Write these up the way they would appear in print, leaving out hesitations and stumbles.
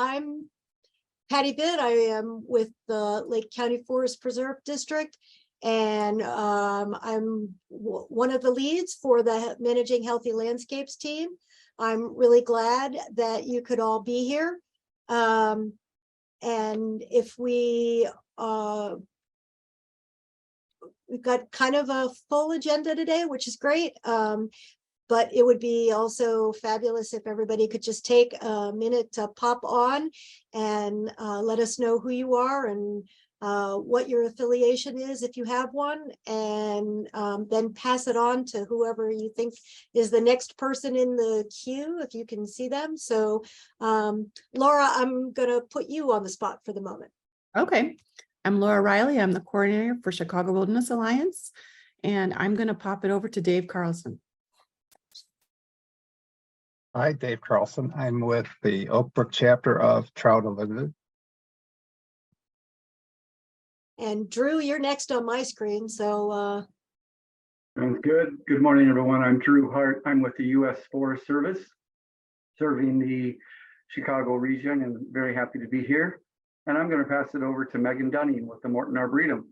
I'm Patty Bitt. I am with the Lake County Forest Preserve District, and I'm one of the leads for the Managing Healthy Landscapes team. I'm really glad that you could all be here. And if we've got kind of a full agenda today, which is great. But it would be also fabulous if everybody could just take a minute to pop on and let us know who you are and what your affiliation is, if you have one, and then pass it on to whoever you think is the next person in the queue, if you can see them. So Laura, I'm gonna put you on the spot for the moment. Okay, I'm Laura Riley. I'm the coordinator for Chicago Wilderness Alliance, and I'm gonna pop it over to Dave Carlson. Hi, Dave Carlson. I'm with the Oak Brook chapter of Trout Unlimited. And Drew, you're next on my screen, so Sounds good. Good morning, everyone. I'm Drew Hart. I'm with the U.S. Forest Service, serving the Chicago region, and very happy to be here. And I'm going to pass it over to Megan Dunning with the Morton Arboretum.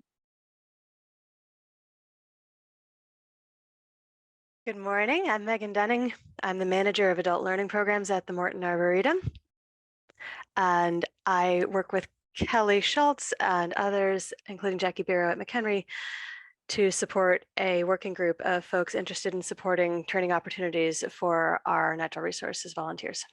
Good morning. I'm Megan Dunning. I'm the manager of adult learning programs at the Morton Arboretum. And I work with Kelly Schultz and others, including Jackie Barrow at McHenry, to support a working group of folks interested in supporting training opportunities for our natural resources volunteers.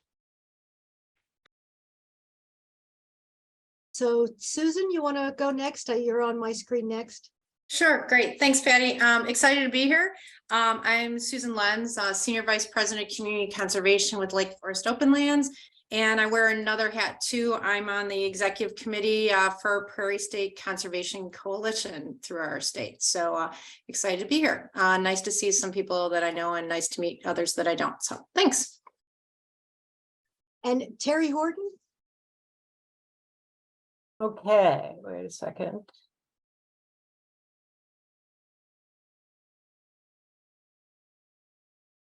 so Susan, you want to go next? You're on my screen next. Sure, great. Thanks, Patty. Excited to be here. I'm Susan Lenz, Senior Vice President of Community Conservation with Lake Forest Open Lands, and I wear another hat too. I'm on the executive committee for Prairie State Conservation Coalition through our state. So excited to be here. Nice to see some people that I know and nice to meet others that I don't. So thanks. And Terry Horton. Okay, wait a second.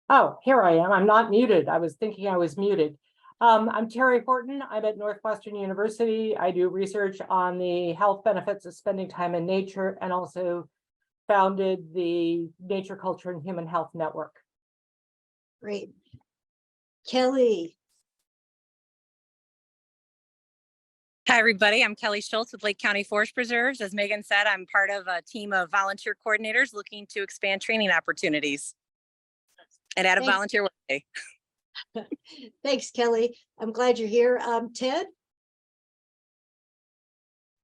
Oh, here I am. I'm not muted. I was thinking I was muted. I'm Terry Horton. I'm at Northwestern University. I do research on the health benefits of spending time in nature and also founded the Nature, Culture, and Human Health Network. Great. Kelly. Hi, everybody. I'm Kelly Schultz with Lake County Forest Preserves. As Megan said, I'm part of a team of volunteer coordinators looking to expand training opportunities and add a volunteer workday. Thanks, Kelly. I'm glad you're here. Ted?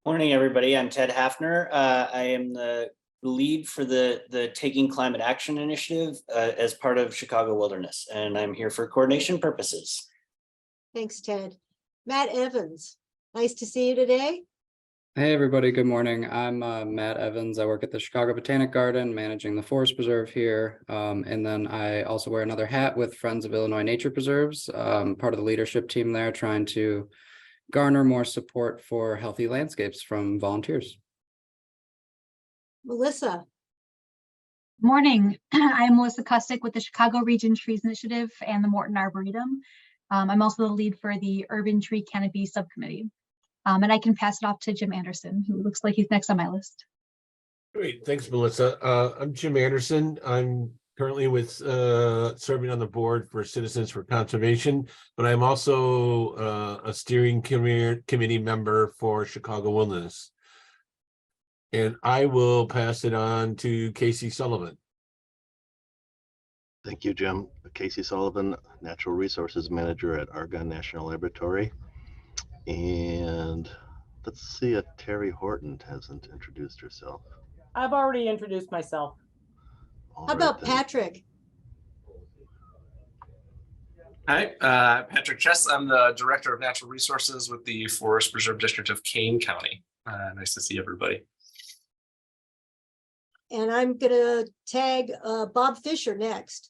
Morning, everybody. I'm Ted Hafner. I am the lead for the Taking Climate Action Initiative as part of Chicago Wilderness, and I'm here for coordination purposes. Thanks, Ted. Matt Evans. Nice to see you today. Hey everybody, good morning. I'm Matt Evans. I work at the Chicago Botanic Garden, managing the Forest Preserve here. And then I also wear another hat with Friends of Illinois Nature Preserves, part of the leadership team there, trying to garner more support for healthy landscapes from volunteers. Melissa. Morning. I'm Melissa Kustik with the Chicago Region Trees Initiative and the Morton Arboretum. I'm also the lead for the Urban Tree Canopy Subcommittee. And I can pass it off to Jim Anderson, who looks like he's next on my list. Great, thanks, Melissa. I'm Jim Anderson. I'm currently with serving on the board for Citizens for Conservation, but I'm also a steering committee member for Chicago Wilderness. And I will pass it on to Casey Sullivan. Thank you, Jim. Casey Sullivan, Natural Resources Manager at Argonne National Laboratory. And let's see if Terry Horton hasn't introduced herself. I've already introduced myself. How about Patrick? Hi, Patrick Chess. I'm the Director of Natural Resources with the Forest Preserve District of Kane County. Nice to see everybody. And I'm gonna tag Bob Fisher next.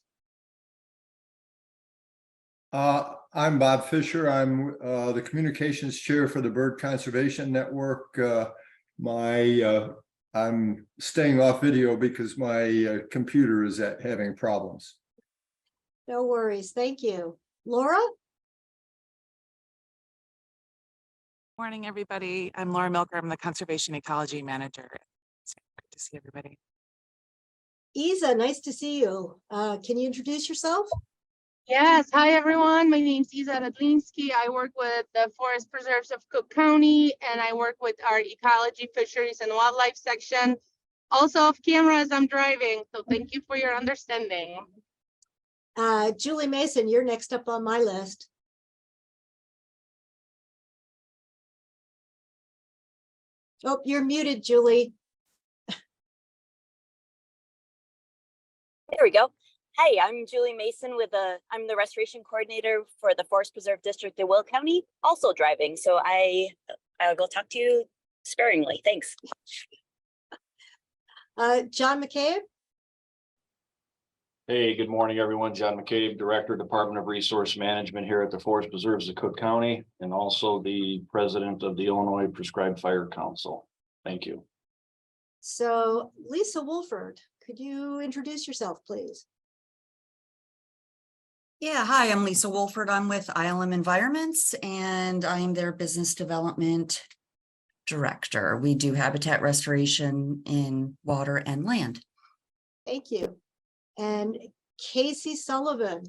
I'm Bob Fisher. I'm the communications chair for the Bird Conservation Network. I'm staying off video because my computer is having problems. No worries. Thank you. Laura? Morning, everybody. I'm Laura Milker. I'm the Conservation Ecology Manager. It's great to see everybody. Isa, nice to see you. Can you introduce yourself? Yes, hi everyone. My name is Isa Radlinsky. I work with the Forest Preserves of Cook County, and I work with our Ecology, Fisheries, and Wildlife section. Also off camera as I'm driving, so thank you for your understanding. Julie Mason, you're next up on my list. Oh, you're muted, Julie. There we go. Hi, I'm Julie Mason I'm the restoration coordinator for the Forest Preserve District in Will County, also driving. So I will talk to you sparingly. Thanks. John McCabe. Hey, good morning, everyone. John McCabe, Director, Department of Resource Management here at the Forest Preserves of Cook County, and also the President of the Illinois Prescribed Fire Council. Thank you. So Lisa Wolford, could you introduce yourself, please? Yeah, hi, I'm Lisa Wolford. I'm with ILM Environments, and I'm their Business Development Director. We do habitat restoration in water and land. Thank you. And Casey Sullivan.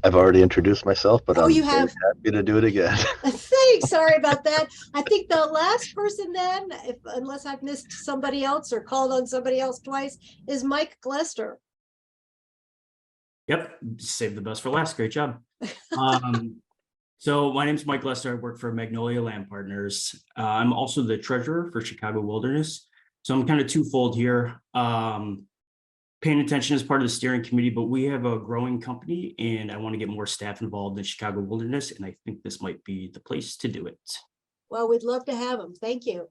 I've already introduced myself, but I'm you very have. happy to do it again. Thanks. Sorry about that. I think the last person then, unless I've missed somebody else or called on somebody else twice, is Mike Glester. Yep, saved the best for last. Great job. So my name is Mike Lester. I work for Magnolia Land Partners. I'm also the treasurer for Chicago Wilderness. So I'm kind of twofold here. Paying attention as part of the steering committee, but we have a growing company and I want to get more staff involved in Chicago Wilderness. And I think this might be the place to do it. Well, we'd love to have them. Thank you.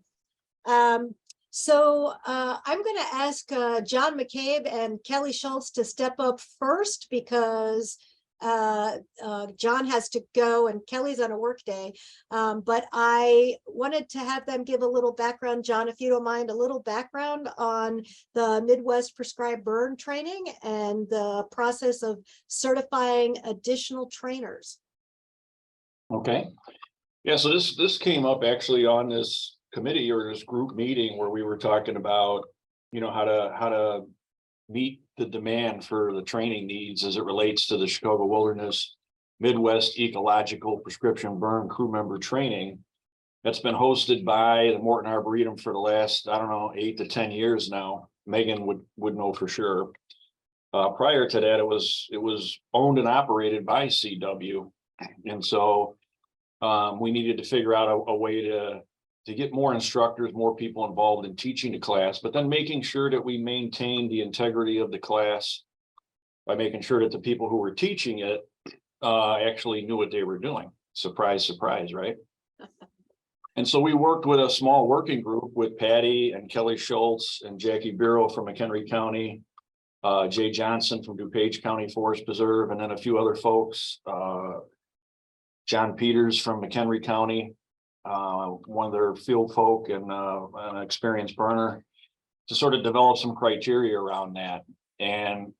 I'm going to ask John McCabe and Kelly Schultz to step up first because John has to go and Kelly's on a work day. But I wanted to have them give a little background, John, if you don't mind, a little background on the Midwest Prescribed Burn training and the process of certifying additional trainers. Okay. Yeah, so this came up actually on this committee or this group meeting where we were talking about, how to meet the demand for the training needs as it relates to the Chicago Wilderness Midwest Ecological Prescription Burn Crew Member Training. That's been hosted by the Morton Arboretum for the last, 8 to 10 years now. Megan would know for sure. Prior to that, it was owned and operated by CW. And so we needed to figure out a way to get more instructors, more people involved in teaching the class, but then making sure that we maintain the integrity of the class by making sure that the people who were teaching it actually knew what they were doing. Surprise, surprise, right? And so we worked with a small working group with Patty and Kelly Schultz and Jackie Bureau from McHenry County, Jay Johnson from DuPage County Forest Preserve, and then a few other folks, John Peters from McHenry County, one of their field folk and an experienced burner, to sort of develop some criteria around that. And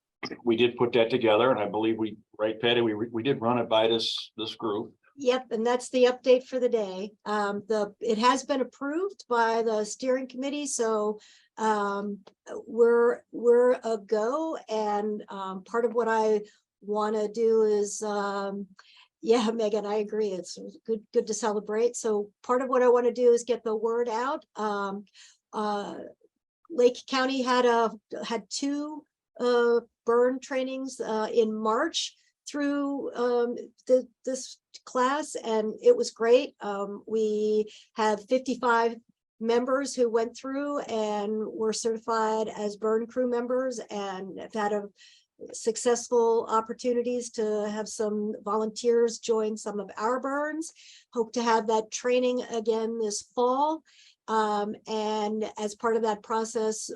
we did put that together, and I believe right, Patty, we did run it by this group. Yep, and that's the update for the day. It has been approved by the steering committee, so we're a go. And part of what I want to do is yeah, Megan, I agree. It's good to celebrate. So part of what I want to do is get the word out. Lake County had 2 burn trainings in March through this class, and it was great. We have 55 members who went through and were certified as burn crew members, and have had successful opportunities to have some volunteers join some of our burns. Hope to have that training again this fall. And as part of that process,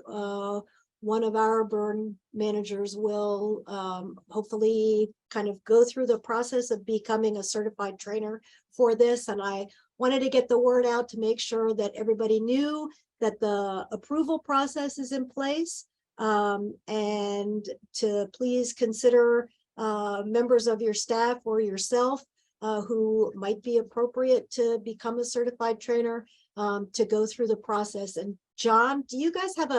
one of our burn managers will hopefully kind of go through the process of becoming a certified trainer for this. And I wanted to get the word out to make sure that everybody knew that the approval process is in place. And to please consider members of your staff or yourself who might be appropriate to become a certified trainer, to go through the process. And John, do you guys have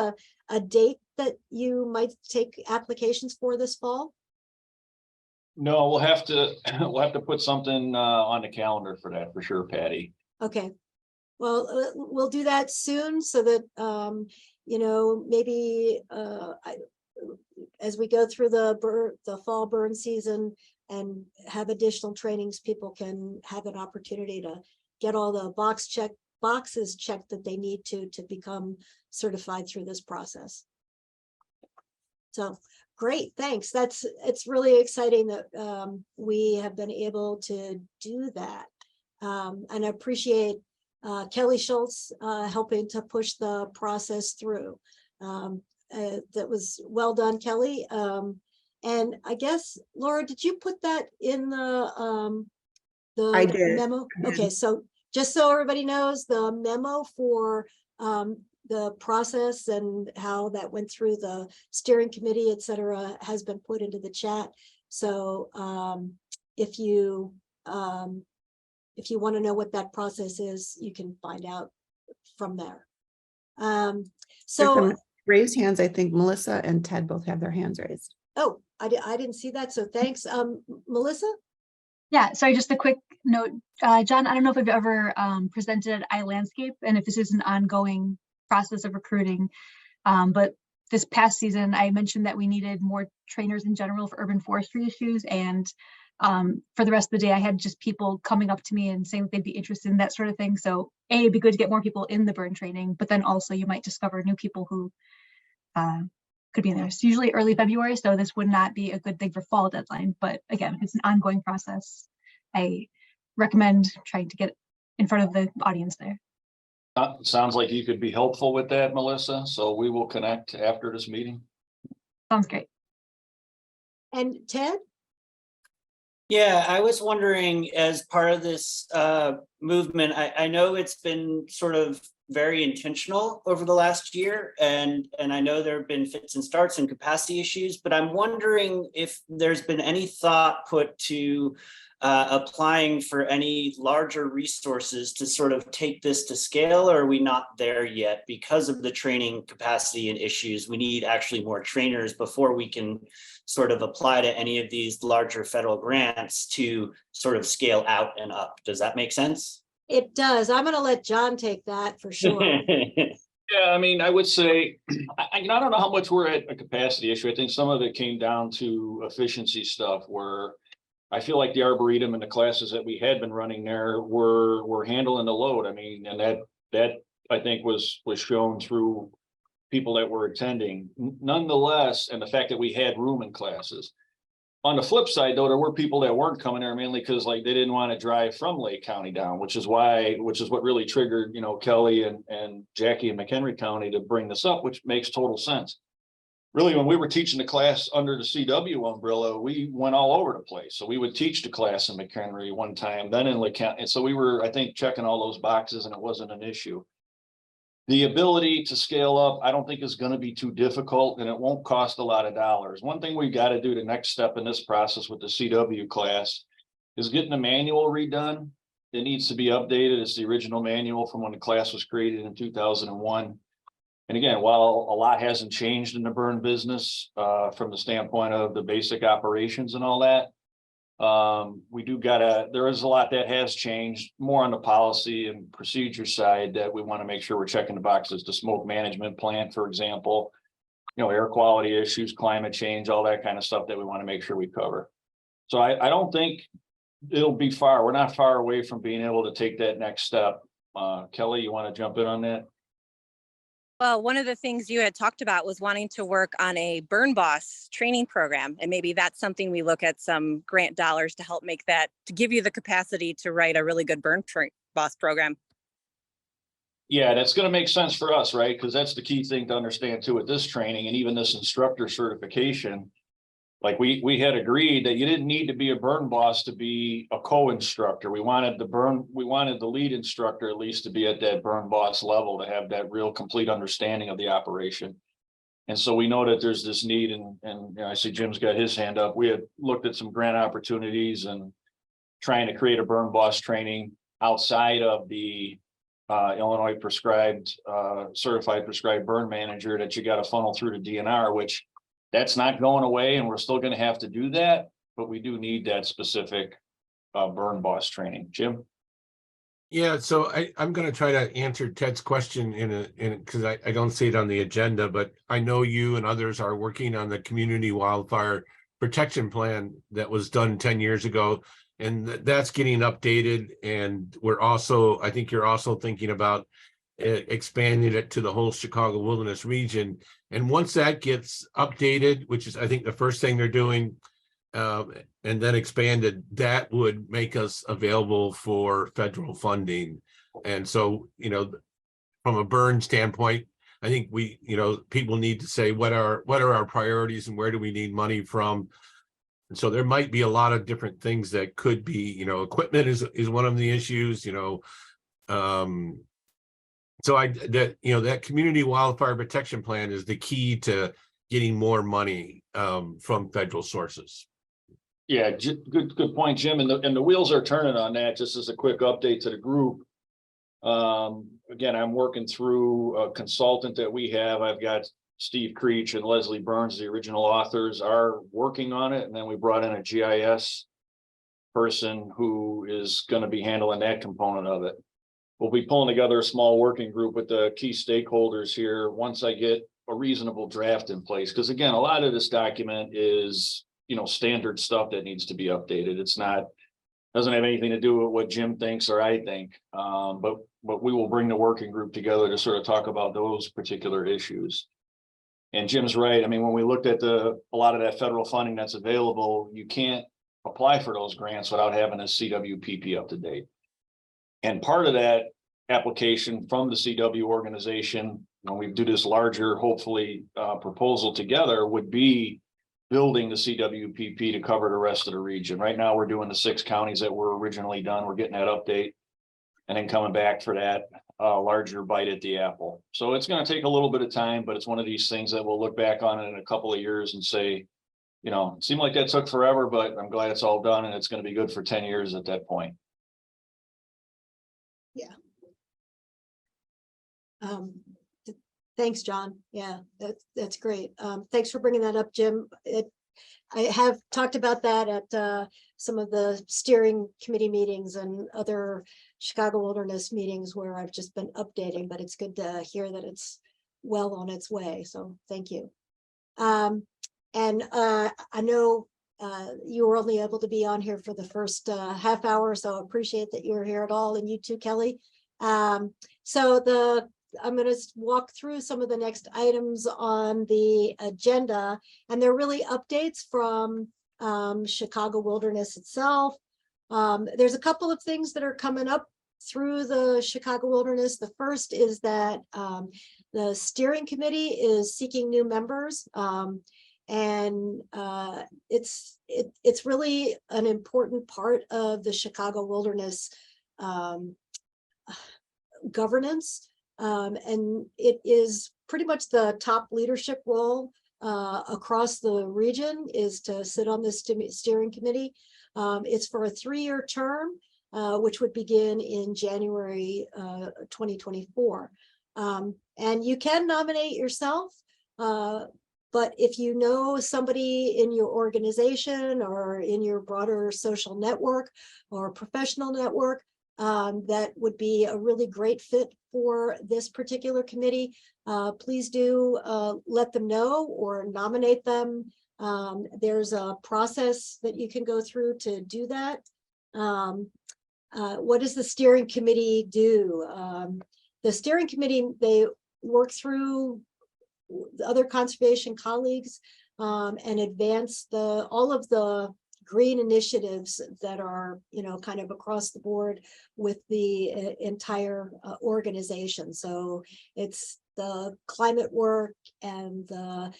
a date that you might take applications for this fall? No, we'll have to put something on the calendar for that for sure, Patty. Okay, well, we'll do that soon so that, maybe as we go through the fall burn season and have additional trainings, people can have an opportunity to get all the boxes checked that they need to become certified through this process. So great, thanks. It's really exciting that we have been able to do that. And I appreciate Kelly Schultz helping to push the process through. That was well done, Kelly. And I guess, Laura, did you put that in the I did. memo? Okay, so just so everybody knows, the memo for the process and how that went through the steering committee, et cetera, has been put into the chat. So if you want to know what that process is, you can find out from there. So raised hands, I think Melissa and Ted both have their hands raised. Oh, I didn't see that. So thanks. Melissa? Yeah, sorry, just a quick note. John, I don't know if I've ever presented at iLandscape and if this is an ongoing process of recruiting, but this past season, I mentioned that we needed more trainers in general for urban forestry issues. And for the rest of the day, I had just people coming up to me and saying that they'd be interested in that sort of thing. So it'd be good to get more people in the burn training, but then also you might discover new people who could be in there. It's usually early February, so this would not be a good thing for fall deadline. But again, it's an ongoing process. I recommend trying to get in front of the audience there. Sounds like you could be helpful with that, Melissa. So we will connect after this meeting. Sounds great. And Ted? Yeah, I was wondering, as part of this movement, I know it's been sort of very intentional over the last year, and I know there have been fits and starts and capacity issues, but I'm wondering if there's been any thought put to applying for any larger resources to sort of take this to scale, or are we not there yet because of the training capacity and issues? We need actually more trainers before we can sort of apply to any of these larger federal grants to sort of scale out and up. Does that make sense? It does. I'm going to let John take that for sure. Yeah, I mean, I would say, I don't know how much we're at a capacity issue. I think some of it came down to efficiency stuff where I feel like the Arboretum and the classes that we had been running there were handling the load. I mean, and that I think was shown through people that were attending. Nonetheless, and the fact that we had room in classes. On the flip side, though, there were people that weren't coming there mainly because like they didn't want to drive from Lake County down, which is what really triggered, Kelly and Jackie and McHenry County to bring this up, which makes total sense. Really, when we were teaching the class under the CW umbrella, we went all over the place. So we would teach the class in McHenry one time, then in Lake County. And so we were, I think, checking all those boxes and it wasn't an issue. The ability to scale up, I don't think is going to be too difficult and it won't cost a lot of dollars. One thing we got to do, the next step in this process with the CW class is getting the manual redone. It needs to be updated. It's the original manual from when the class was created in 2001. And again, while a lot hasn't changed in the burn business from the standpoint of the basic operations and all that, there is a lot that has changed more on the policy and procedure side that we want to make sure we're checking the boxes. The smoke management plan, for example, air quality issues, climate change, all that kind of stuff that we want to make sure we cover. So I don't think it'll be far. We're not far away from being able to take that next step. Kelly, you want to jump in on that? Well, one of the things you had talked about was wanting to work on a burn boss training program. And maybe that's something we look at some grant dollars to help make that, to give you the capacity to write a really good burn boss program. Yeah, that's going to make sense for us, right? Because that's the key thing to understand too with this training and even this instructor certification. Like we had agreed that you didn't need to be a burn boss to be a co-instructor. We wanted the lead instructor at least to be at that burn boss level to have that real complete understanding of the operation. And so we know that there's this need and I see Jim's got his hand up. We had looked at some grant opportunities and trying to create a burn boss training outside of the Illinois prescribed, certified prescribed burn manager that you got to funnel through to DNR, which that's not going away, and we're still going to have to do that, but we do need that specific burn boss training. Jim? Yeah, so I'm going to try to answer Ted's question because I don't see it on the agenda, but I know you and others are working on the community wildfire protection plan that was done 10 years ago, and that's getting updated. And I think you're also thinking about expanding it to the whole Chicago Wilderness region. And once that gets updated, which is I think the first thing they're doing, and then expanded, that would make us available for federal funding. And so, from a burn standpoint, I think people need to say what are our priorities and where do we need money from. And so there might be a lot of different things that could be, equipment is one of the issues, so that community wildfire protection plan is the key to getting more money from federal sources. Yeah, good point, Jim. And the wheels are turning on that. Just as a quick update to the group. Again, I'm working through a consultant that we have. I've got Steve Creech and Leslie Burns, the original authors, are working on it. And then we brought in a GIS person who is going to be handling that component of it. We'll be pulling together a small working group with the key stakeholders here once I get a reasonable draft in place. Because again, a lot of this document is standard stuff that needs to be updated. Doesn't have anything to do with what Jim thinks or I think. But we will bring the working group together to sort of talk about those particular issues. And Jim's right. I mean, when we looked at a lot of that federal funding that's available, you can't apply for those grants without having a CWPP up to date. And part of that application from the CW organization, when we do this larger, hopefully, proposal together, would be building the CWPP to cover the rest of the region. Right now, we're doing the 6 counties that were originally done. We're getting that update and then coming back for that larger bite at the apple. So it's going to take a little bit of time, but it's one of these things that we'll look back on in a couple of years and say, it seemed like that took forever, but I'm glad it's all done and it's going to be good for 10 years at that point. Yeah. Thanks, John. Yeah, that's great. Thanks for bringing that up, Jim. I have talked about that at some of the steering committee meetings and other Chicago Wilderness meetings where I've just been updating, but it's good to hear that it's well on its way. So thank you. And I know you were only able to be on here for the first half hour, so I appreciate that you were here at all, and you too, Kelly. I'm going to walk through some of the next items on the agenda, and they're really updates from Chicago Wilderness itself. There's a couple of things that are coming up through the Chicago Wilderness. The first is that the steering committee is seeking new members, and it's really an important part of the Chicago Wilderness governance. And it is pretty much the top leadership role across the region is to sit on this steering committee. It's for a 3-year term, which would begin in January 2024. And you can nominate yourself, but if you know somebody in your organization or in your broader social network or professional network that would be a really great fit for this particular committee, please do let them know or nominate them. There's a process that you can go through to do that. What does the steering committee do? The steering committee, they work through the other conservation colleagues and advance all of the green initiatives that are, kind of across the board with the entire organization. So it's the climate work and the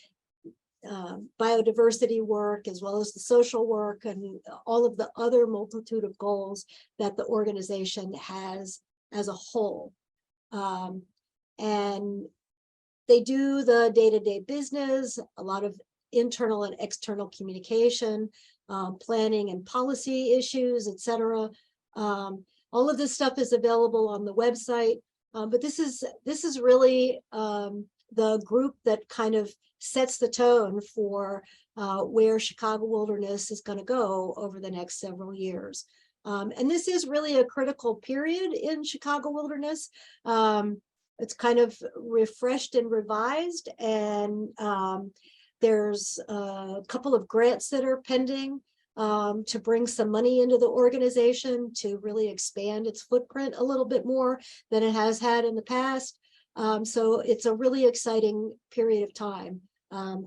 biodiversity work, as well as the social work and all of the other multitude of goals that the organization has as a whole. And they do the day-to-day business, a lot of internal and external communication. planning and policy issues, etc. All of this stuff is available on the website, but this is really the group that kind of sets the tone for where Chicago Wilderness is going to go over the next several years. And this is really a critical period in Chicago Wilderness. It's kind of refreshed and revised, and there's a couple of grants that are pending to bring some money into the organization to really expand its footprint a little bit more than it has had in the past. So it's a really exciting period of time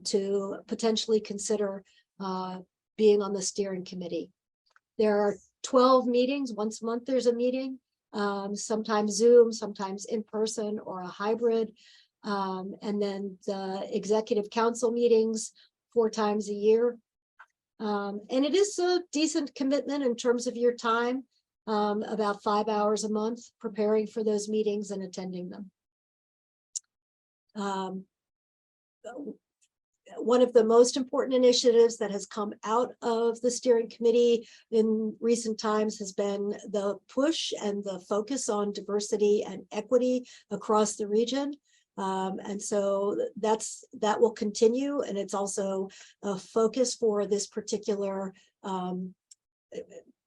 to potentially consider being on the steering committee. There are 12 meetings. Once a month there's a meeting, sometimes Zoom, sometimes in person or a hybrid. And then the executive council meetings 4 times a year. And it is a decent commitment in terms of your time, about 5 hours a month preparing for those meetings and attending them. One of the most important initiatives that has come out of the steering committee in recent times has been the push and the focus on diversity and equity across the region. And so that will continue, and it's also a focus for this particular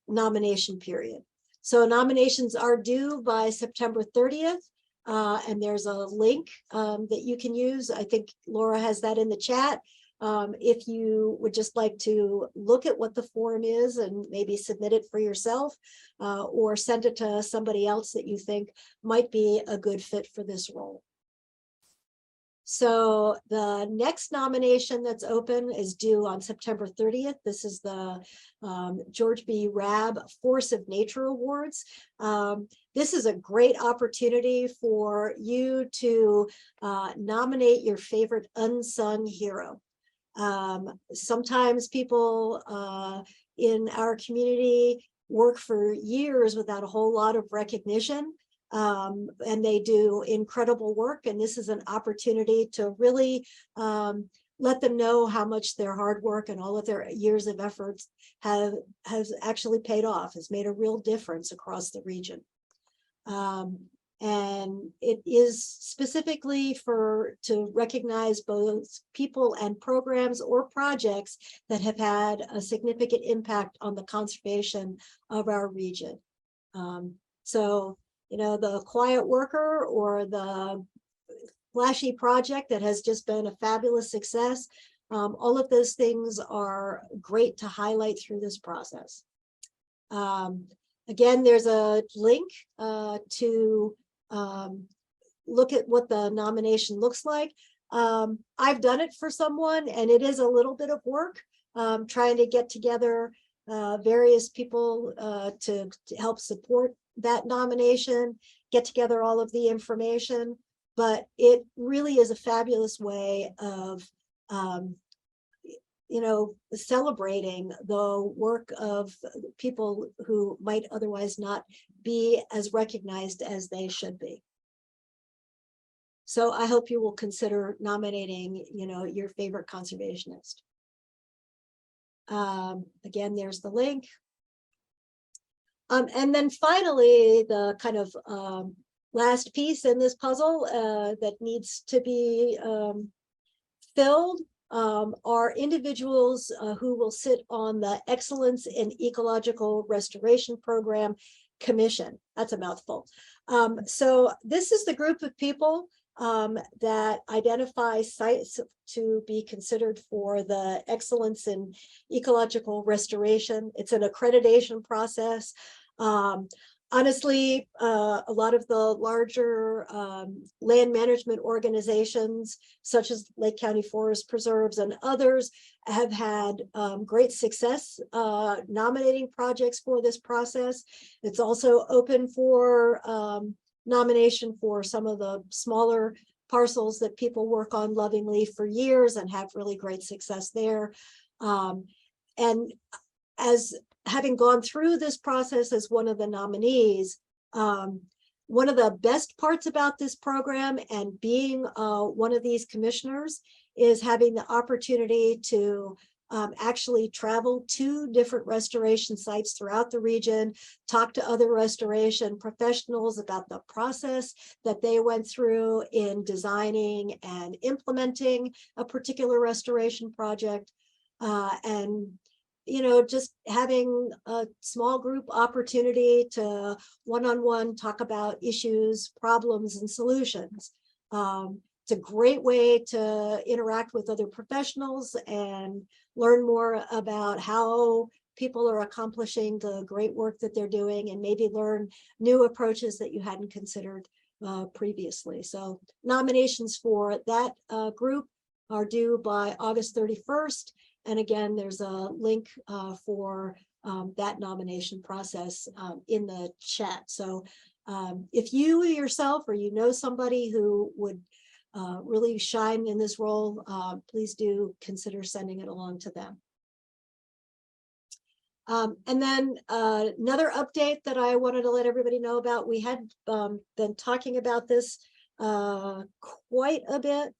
nomination period. So nominations are due by September 30th. And there's a link that you can use. I think Laura has that in the chat. If you would just like to look at what the form is and maybe submit it for yourself, or send it to somebody else that you think might be a good fit for this role. So the next nomination that's open is due on September 30th. This is the George B. Rabb Force of Nature Awards. This is a great opportunity for you to nominate your favorite unsung hero. Sometimes people in our community work for years without a whole lot of recognition. And they do incredible work, and this is an opportunity to really let them know how much their hard work and all of their years of efforts has actually paid off, has made a real difference across the region. And it is specifically to recognize both people and programs or projects that have had a significant impact on the conservation of our region. So, you know, the quiet worker or the flashy project that has just been a fabulous success, all of those things are great to highlight through this process. Again, there's a link to look at what the nomination looks like. I've done it for someone, and it is a little bit of work trying to get together various people to help support that nomination, get together all of the information, but it really is a fabulous way of you know, celebrating the work of people who might otherwise not be as recognized as they should be. So I hope you will consider nominating, you know, your favorite conservationist. Again, there's the link. And then finally, the kind of last piece in this puzzle that needs to be filled are individuals who will sit on the Excellence in Ecological Restoration Program Commission. That's a mouthful. So this is the group of people that identify sites to be considered for the Excellence in Ecological Restoration. It's an accreditation process. Honestly, a lot of the larger land management organizations, such as Lake County Forest Preserves and others, have had great success nominating projects for this process. It's also open for nomination for some of the smaller parcels that people work on lovingly for years and have really great success there. And as having gone through this process as one of the nominees, one of the best parts about this program and being one of these commissioners is having the opportunity to actually travel to different restoration sites throughout the region, talk to other restoration professionals about the process that they went through in designing and implementing a particular restoration project. And just having a small group opportunity to one-on-one talk about issues, problems, and solutions. It's a great way to interact with other professionals and learn more about how people are accomplishing the great work that they're doing, and maybe learn new approaches that you hadn't considered previously. So nominations for that group are due by August 31st. And again, there's a link for that nomination process in the chat. So if you yourself or somebody who would really shine in this role, please do consider sending it along to them. And then another update that I wanted to let everybody know about, we had been talking about this quite a bit.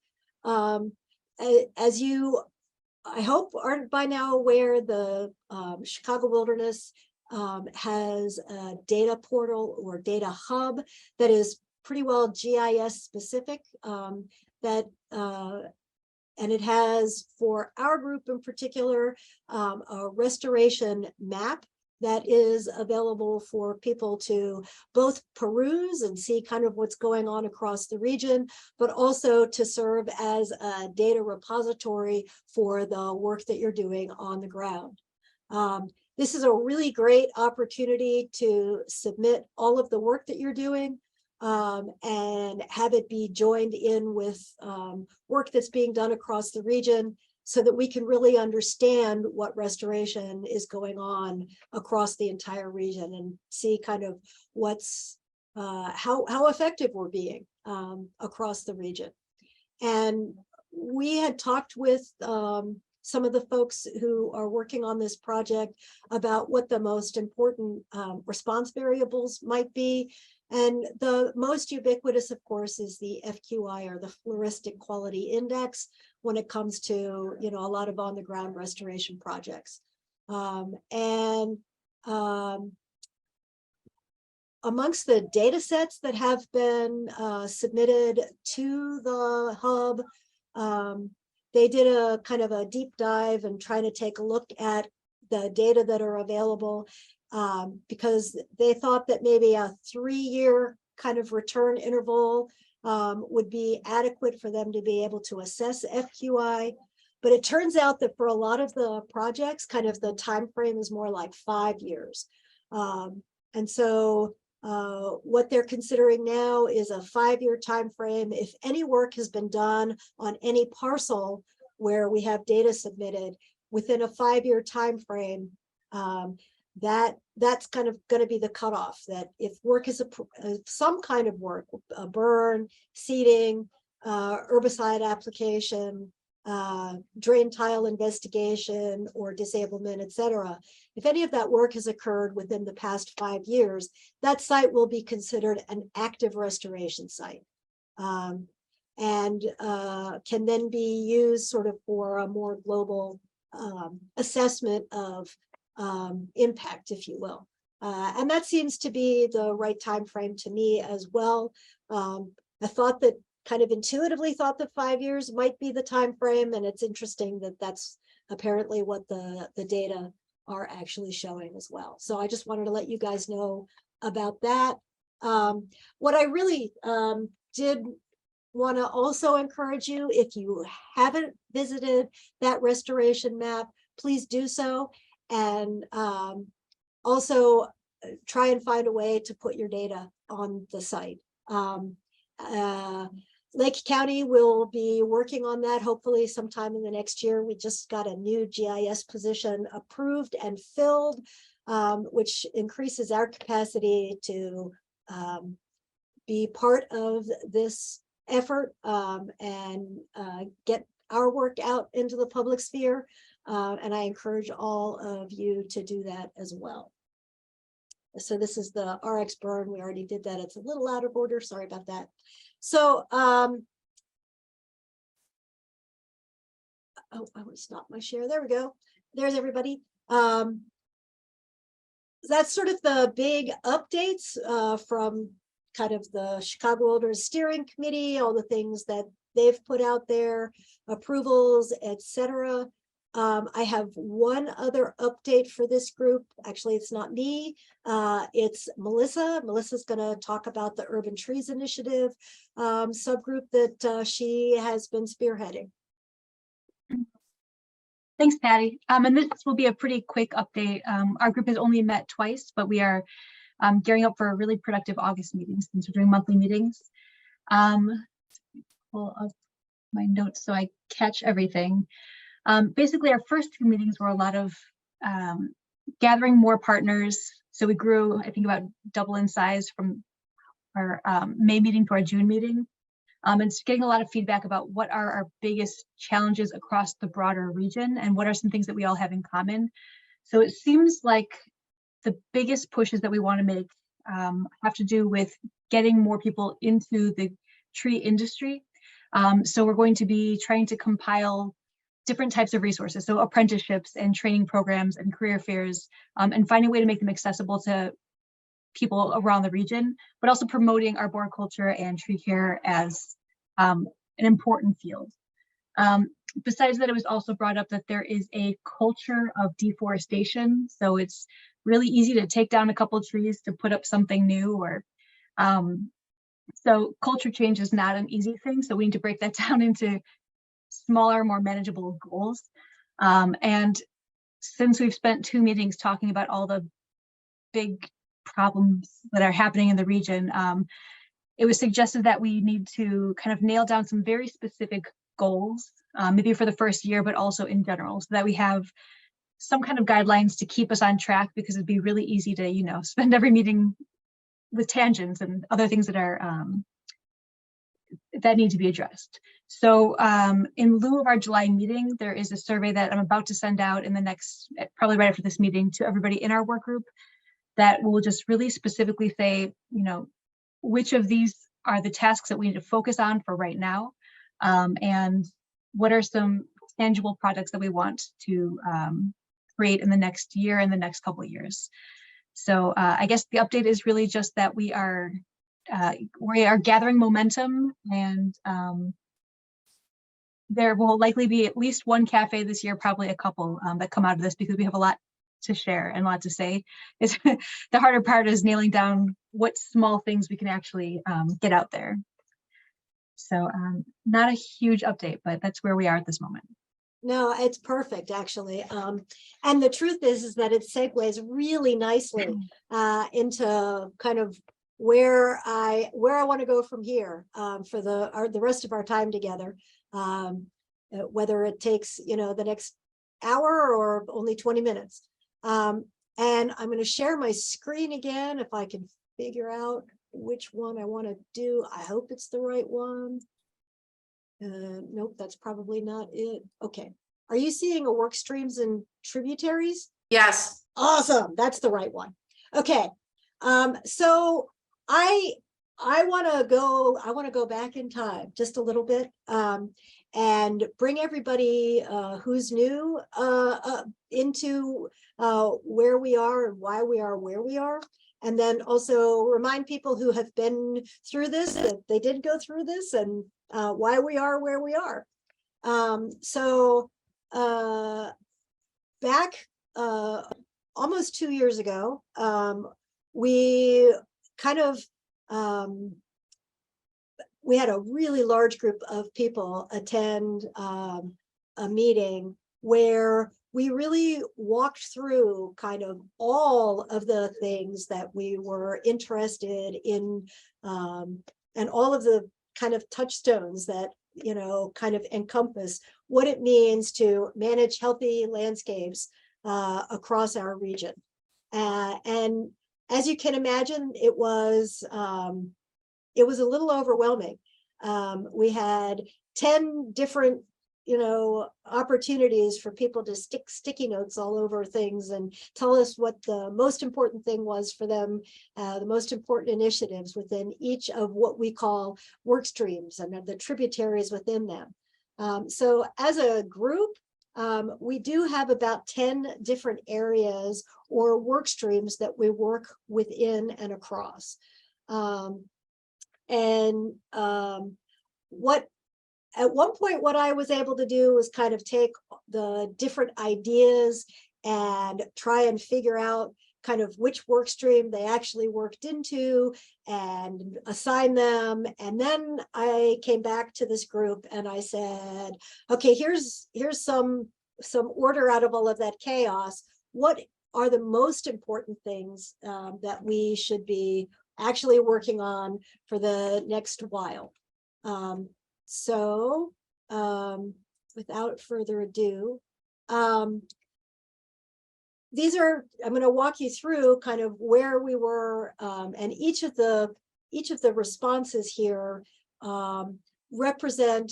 As you, I hope, aren't by now aware, the Chicago Wilderness has a data portal or data hub that is pretty well GIS specific, and it has, for our group in particular, a restoration map that is available for people to both peruse and see kind of what's going on across the region, but also to serve as a data repository for the work that you're doing on the ground. This is a really great opportunity to submit all of the work that you're doing and have it be joined in with work that's being done across the region, so that we can really understand what restoration is going on across the entire region and see kind of what's how effective we're being across the region. And we had talked with some of the folks who are working on this project about what the most important response variables might be. And the most ubiquitous, of course, is the FQI, or the Floristic Quality Index, when it comes to a lot of on-the-ground restoration projects. Amongst the data sets that have been submitted to the hub, they did a kind of a deep dive and trying to take a look at the data that are available, because they thought that maybe a 3-year kind of return interval would be adequate for them to be able to assess FQI. But it turns out that for a lot of the projects, kind of the time frame is more like 5 years. And so what they're considering now is a 5-year time frame. If any work has been done on any parcel where we have data submitted within a 5-year time frame, that's kind of going to be the cutoff. That if work is some kind of work, a burn, seeding, herbicide application, drain tile investigation, or disablement, etc. If any of that work has occurred within the past 5 years, that site will be considered an active restoration site, and can then be used sort of for a more global assessment of impact, if you will. And that seems to be the right time frame to me as well. I thought that kind of intuitively thought that 5 years might be the time frame, and it's interesting that that's apparently what the data are actually showing as well. So I just wanted to let you guys know about that. What I really did want to also encourage you, if you haven't visited that restoration map, please do so, and also try and find a way to put your data on the site. Lake County will be working on that hopefully sometime in the next year. We just got a new GIS position approved and filled, which increases our capacity to be part of this effort and get our work out into the public sphere. And I encourage all of you to do that as well. So this is the RX burn. We already did that. It's a little out of order. Sorry about that. So Oh, I want to stop my share. There we go. There's everybody. That's sort of the big updates from kind of the Chicago Wilderness Steering Committee, all the things that they've put out there, approvals, etc. I have one other update for this group. Actually, it's not me. It's Melissa. Melissa's going to talk about the Urban Trees Initiative subgroup that she has been spearheading. Thanks, Patty. And this will be a pretty quick update. Our group has only met twice, but we are gearing up for a really productive August meeting since we're doing monthly meetings. Pull up my notes so I catch everything. Basically, our first two meetings were a lot of gathering more partners. So we grew, I think, about double in size from our May meeting to our June meeting. And it's getting a lot of feedback about what are our biggest challenges across the broader region and what are some things that we all have in common. So it seems like the biggest pushes that we want to make have to do with getting more people into the tree industry. So we're going to be trying to compile different types of resources, so apprenticeships and training programs and career fairs, and find a way to make them accessible to people around the region, but also promoting arboriculture and tree care as an important field. Besides that, it was also brought up that there is a culture of deforestation. So it's really easy to take down a couple of trees to put up something new, or so culture change is not an easy thing. So we need to break that down into smaller, more manageable goals. And since we've spent 2 meetings talking about all the big problems that are happening in the region, it was suggested that we need to kind of nail down some very specific goals, maybe for the first year, but also in general, so that we have some kind of guidelines to keep us on track, because it'd be really easy to, you know, spend every meeting with tangents and other things that are that need to be addressed. So in lieu of our July meeting, there is a survey that I'm about to send out in the next, probably right after this meeting, to everybody in our work group, that will just really specifically say, you know, which of these are the tasks that we need to focus on for right now, and what are some tangible projects that we want to create in the next year and the next couple of years. So I guess the update is really just that we are gathering momentum, and there will likely be at least one cafe this year, probably a couple that come out of this, because we have a lot to share and a lot to say. It's the harder part is nailing down what small things we can actually get out there. So not a huge update, but that's where we are at this moment. No, it's perfect, actually. And the truth is that it segues really nicely into kind of where I want to go from here for the rest of our time together, whether it takes, you know, the next hour or only 20 minutes. And I'm going to share my screen again if I can figure out which one I want to do. I hope it's the right one. Nope, that's probably not it. Okay. Are you seeing a work streams and tributaries? Yes. Awesome. That's the right one. Okay. So I want to go back in time just a little bit and bring everybody who's new into where we are and why we are where we are. And then also remind people who have been through this that they did go through this and why we are where we are. Back almost 2 years ago, we kind of we had a really large group of people attend a meeting where we really walked through kind of all of the things that we were interested in, and all of the kind of touchstones that, you know, kind of encompass what it means to manage healthy landscapes across our region. And as you can imagine, it was a little overwhelming. We had 10 different, you know, opportunities for people to stick sticky notes all over things and tell us what the most important thing was for them, the most important initiatives within each of what we call work streams and the tributaries within them. So as a group, we do have about 10 different areas or work streams that we work within and across. At one point, what I was able to do was kind of take the different ideas and try and figure out kind of which work stream they actually worked into and assign them. And then I came back to this group and I said, okay, here's some order out of all of that chaos. What are the most important things that we should be actually working on for the next while? Without further ado, these are, I'm going to walk you through kind of where we were, and each of the responses here represent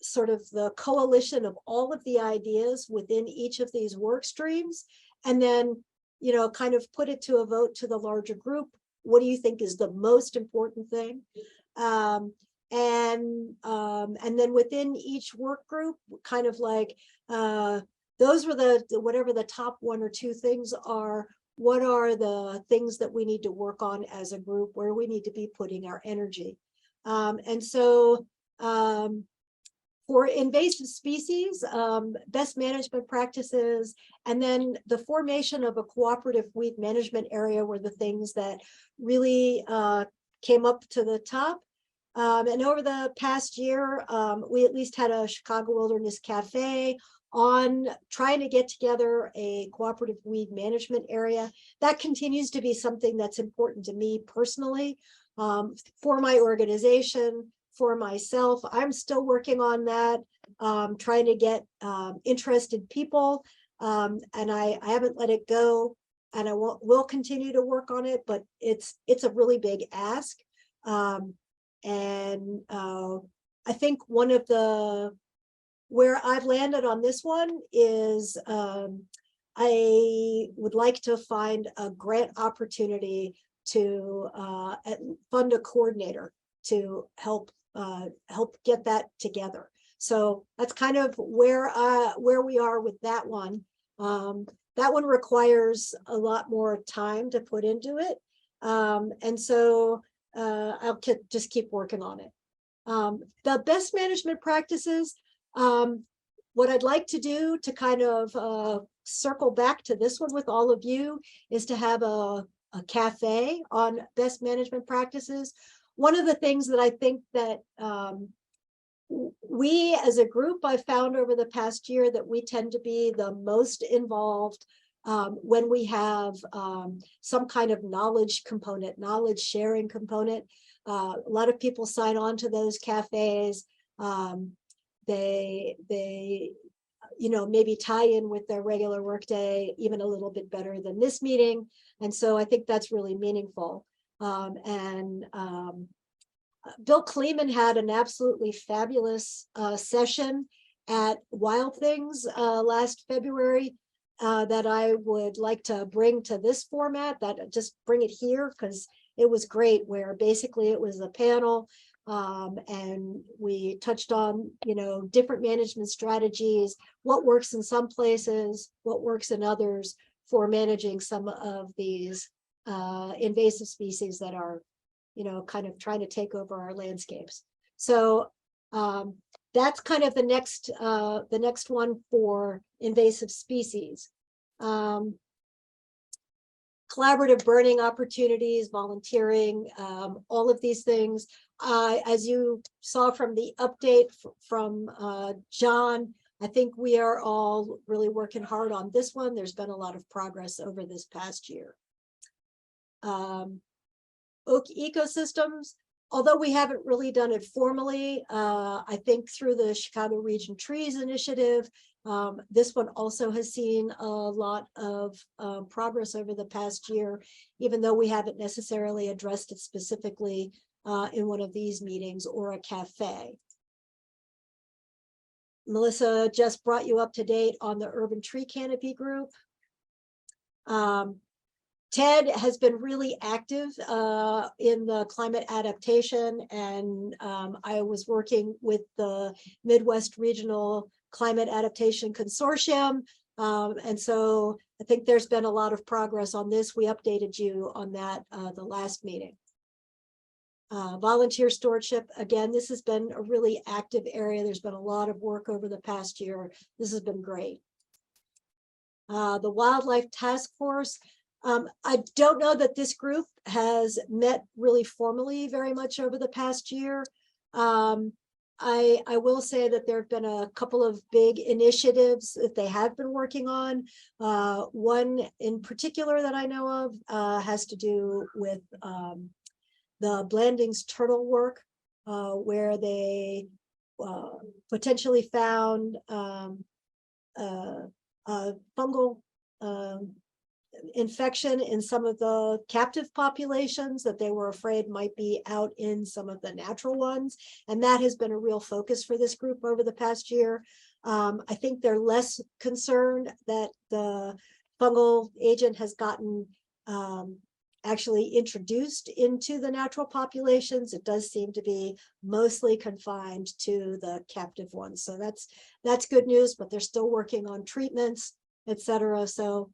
sort of the coalition of all of the ideas within each of these work streams, and then, you know, kind of put it to a vote to the larger group. What do you think is the most important thing? And then within each work group, kind of like, those were the whatever the top one or two things are, what are the things that we need to work on as a group, where we need to be putting our energy. For invasive species, best management practices, and then the formation of a cooperative weed management area were the things that really came up to the top. And over the past year, we at least had a Chicago Wilderness Cafe on trying to get together a cooperative weed management area. That continues to be something that's important to me personally, for my organization, for myself. I'm still working on that, trying to get interested people, and I haven't let it go, and I will continue to work on it, but it's a really big ask. I think one of where I've landed on this one is I would like to find a grant opportunity to fund a coordinator to help get that together. So that's kind of where we are with that one. That one requires a lot more time to put into it. And so I'll just keep working on it. The best management practices, what I'd like to do to kind of circle back to this one with all of you is to have a cafe on best management practices. One of the things that I think that we as a group, I found over the past year that we tend to be the most involved when we have some kind of knowledge component, knowledge sharing component. A lot of people sign on to those cafes. They you know, maybe tie in with their regular workday even a little bit better than this meeting. And so I think that's really meaningful. Bill Kleeman had an absolutely fabulous session at Wild Things last February that I would like to bring to this format, that just bring it here, because it was great, where basically it was a panel and we touched on, you know, different management strategies, what works in some places, what works in others for managing some of these invasive species that are, you know, kind of trying to take over our landscapes. So that's kind of the next one for invasive species. Collaborative burning opportunities, volunteering, all of these things. As you saw from the update from John, I think we are all really working hard on this one. There's been a lot of progress over this past year. Oak ecosystems, although we haven't really done it formally, I think through the Chicago Region Trees Initiative, this one also has seen a lot of progress over the past year, even though we haven't necessarily addressed it specifically in one of these meetings or a cafe. Melissa just brought you up to date on the urban tree canopy group. Ted has been really active in the climate adaptation, and I was working with the Midwest Regional Climate Adaptation Consortium. And so I think there's been a lot of progress on this. We updated you on that the last meeting. Volunteer stewardship, again, this has been a really active area. There's been a lot of work over the past year. This has been great. The Wildlife Task Force, I don't know that this group has met really formally very much over the past year. I will say that there have been a couple of big initiatives that they have been working on. One in particular that I know of has to do with the Blandings turtle work, where they potentially found fungal infection in some of the captive populations that they were afraid might be out in some of the natural ones. And that has been a real focus for this group over the past year. I think they're less concerned that the fungal agent has gotten actually introduced into the natural populations. It does seem to be mostly confined to the captive ones. So that's good news, but they're still working on treatments, etc. So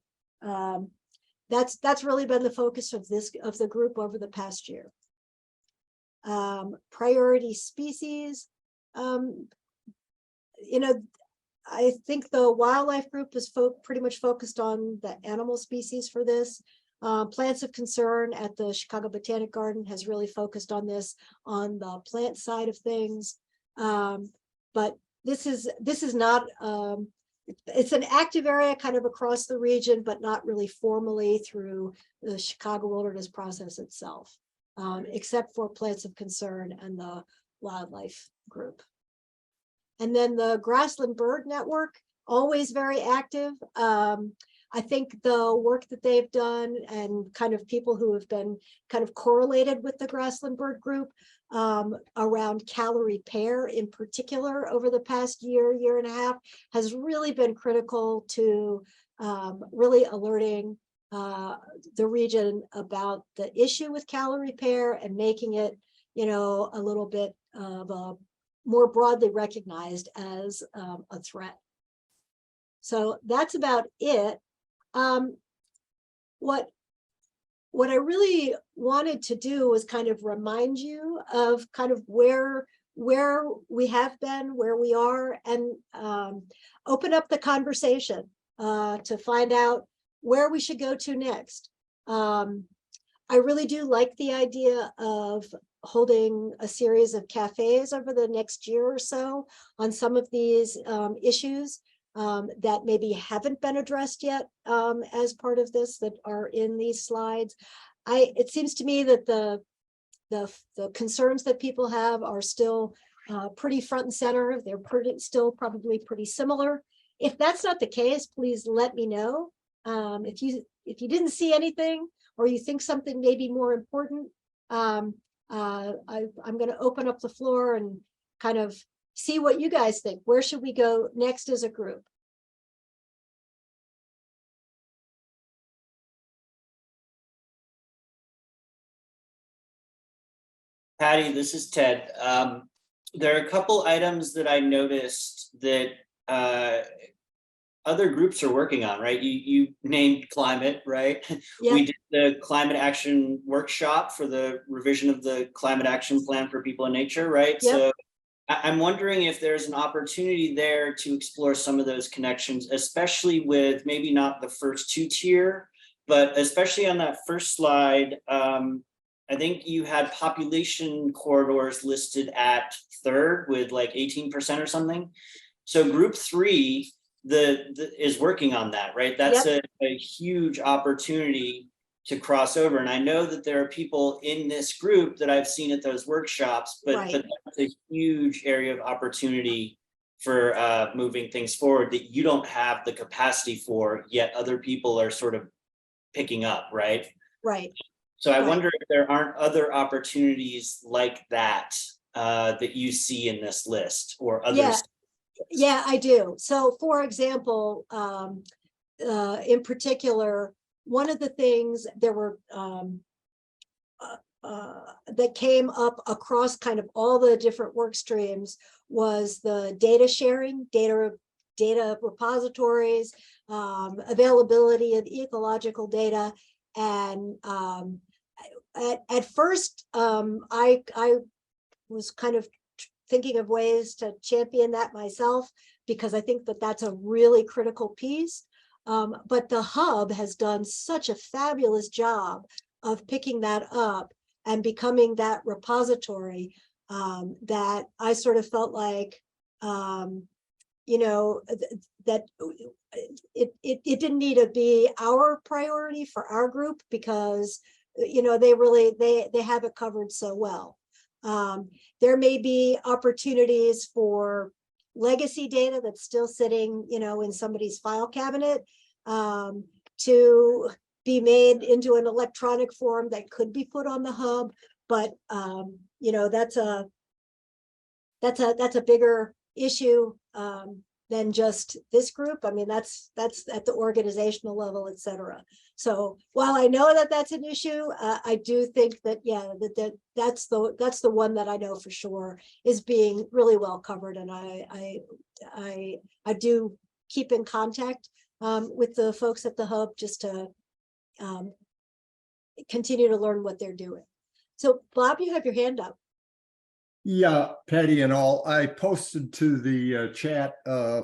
that's really been the focus of the group over the past year. Priority species, you know, I think the wildlife group is pretty much focused on the animal species for this. Plants of concern at the Chicago Botanic Garden has really focused on this on the plant side of things. But this is not, it's an active area kind of across the region, but not really formally through the Chicago Wilderness process itself, except for plants of concern and the wildlife group. And then the Grassland Bird Network, always very active. I think the work that they've done and kind of people who have been kind of correlated with the Grassland Bird Group around calorie pair in particular over the past year and a half has really been critical to really alerting the region about the issue with calorie pair and making it, you know, a little bit of a more broadly recognized as a threat. So that's about it. What I really wanted to do was kind of remind you of kind of where we have been, where we are, and open up the conversation to find out where we should go to next. I really do like the idea of holding a series of cafes over the next year or so on some of these issues that maybe haven't been addressed yet as part of this that are in these slides. It seems to me that the concerns that people have are still pretty front and center. They're still probably pretty similar. If that's not the case, please let me know. If you didn't see anything or you think something may be more important, I'm going to open up the floor and kind of see what you guys think. Where should we go next as a group? Patty, this is Ted. There are a couple items that I noticed that other groups are working on, right? You named climate, right? Yep. We did the climate action workshop for the revision of the climate action plan for people in nature, right? Yep. So I'm wondering if there's an opportunity there to explore some of those connections, especially with maybe not the first two tier, but especially on that first slide. I think you had population corridors listed at third with like 18% or something. So group 3 is working on that, right? That's Yep. a huge opportunity to cross over. And I know that there are people in this group that I've seen at those workshops, but, Right. but that's a huge area of opportunity for moving things forward that you don't have the capacity for, yet other people are sort of picking up, right? Right. So I Right. wonder if there aren't other opportunities like that that you see in this list or others. Yeah, I do. So for example, in particular, one of the things there were that came up across kind of all the different work streams was the data sharing, data repositories, availability of ecological data. And at first, I was kind of thinking of ways to champion that myself, because I think that that's a really critical piece. But the hub has done such a fabulous job of picking that up and becoming that repository, that I sort of felt like, you know, that it didn't need to be our priority for our group, because, you know, they have it covered so well. There may be opportunities for legacy data that's still sitting, you know, in somebody's file cabinet, to be made into an electronic form that could be put on the hub. But you know, that's a bigger issue than just this group. I mean, that's at the organizational level, et cetera. So while I know that that's an issue, I do think that, yeah, that's the one that I know for sure is being really well covered. And I do keep in contact with the folks at the hub just to continue to learn what they're doing. So Bob, you have your hand up. Yeah, Patty and all, I posted to the chat a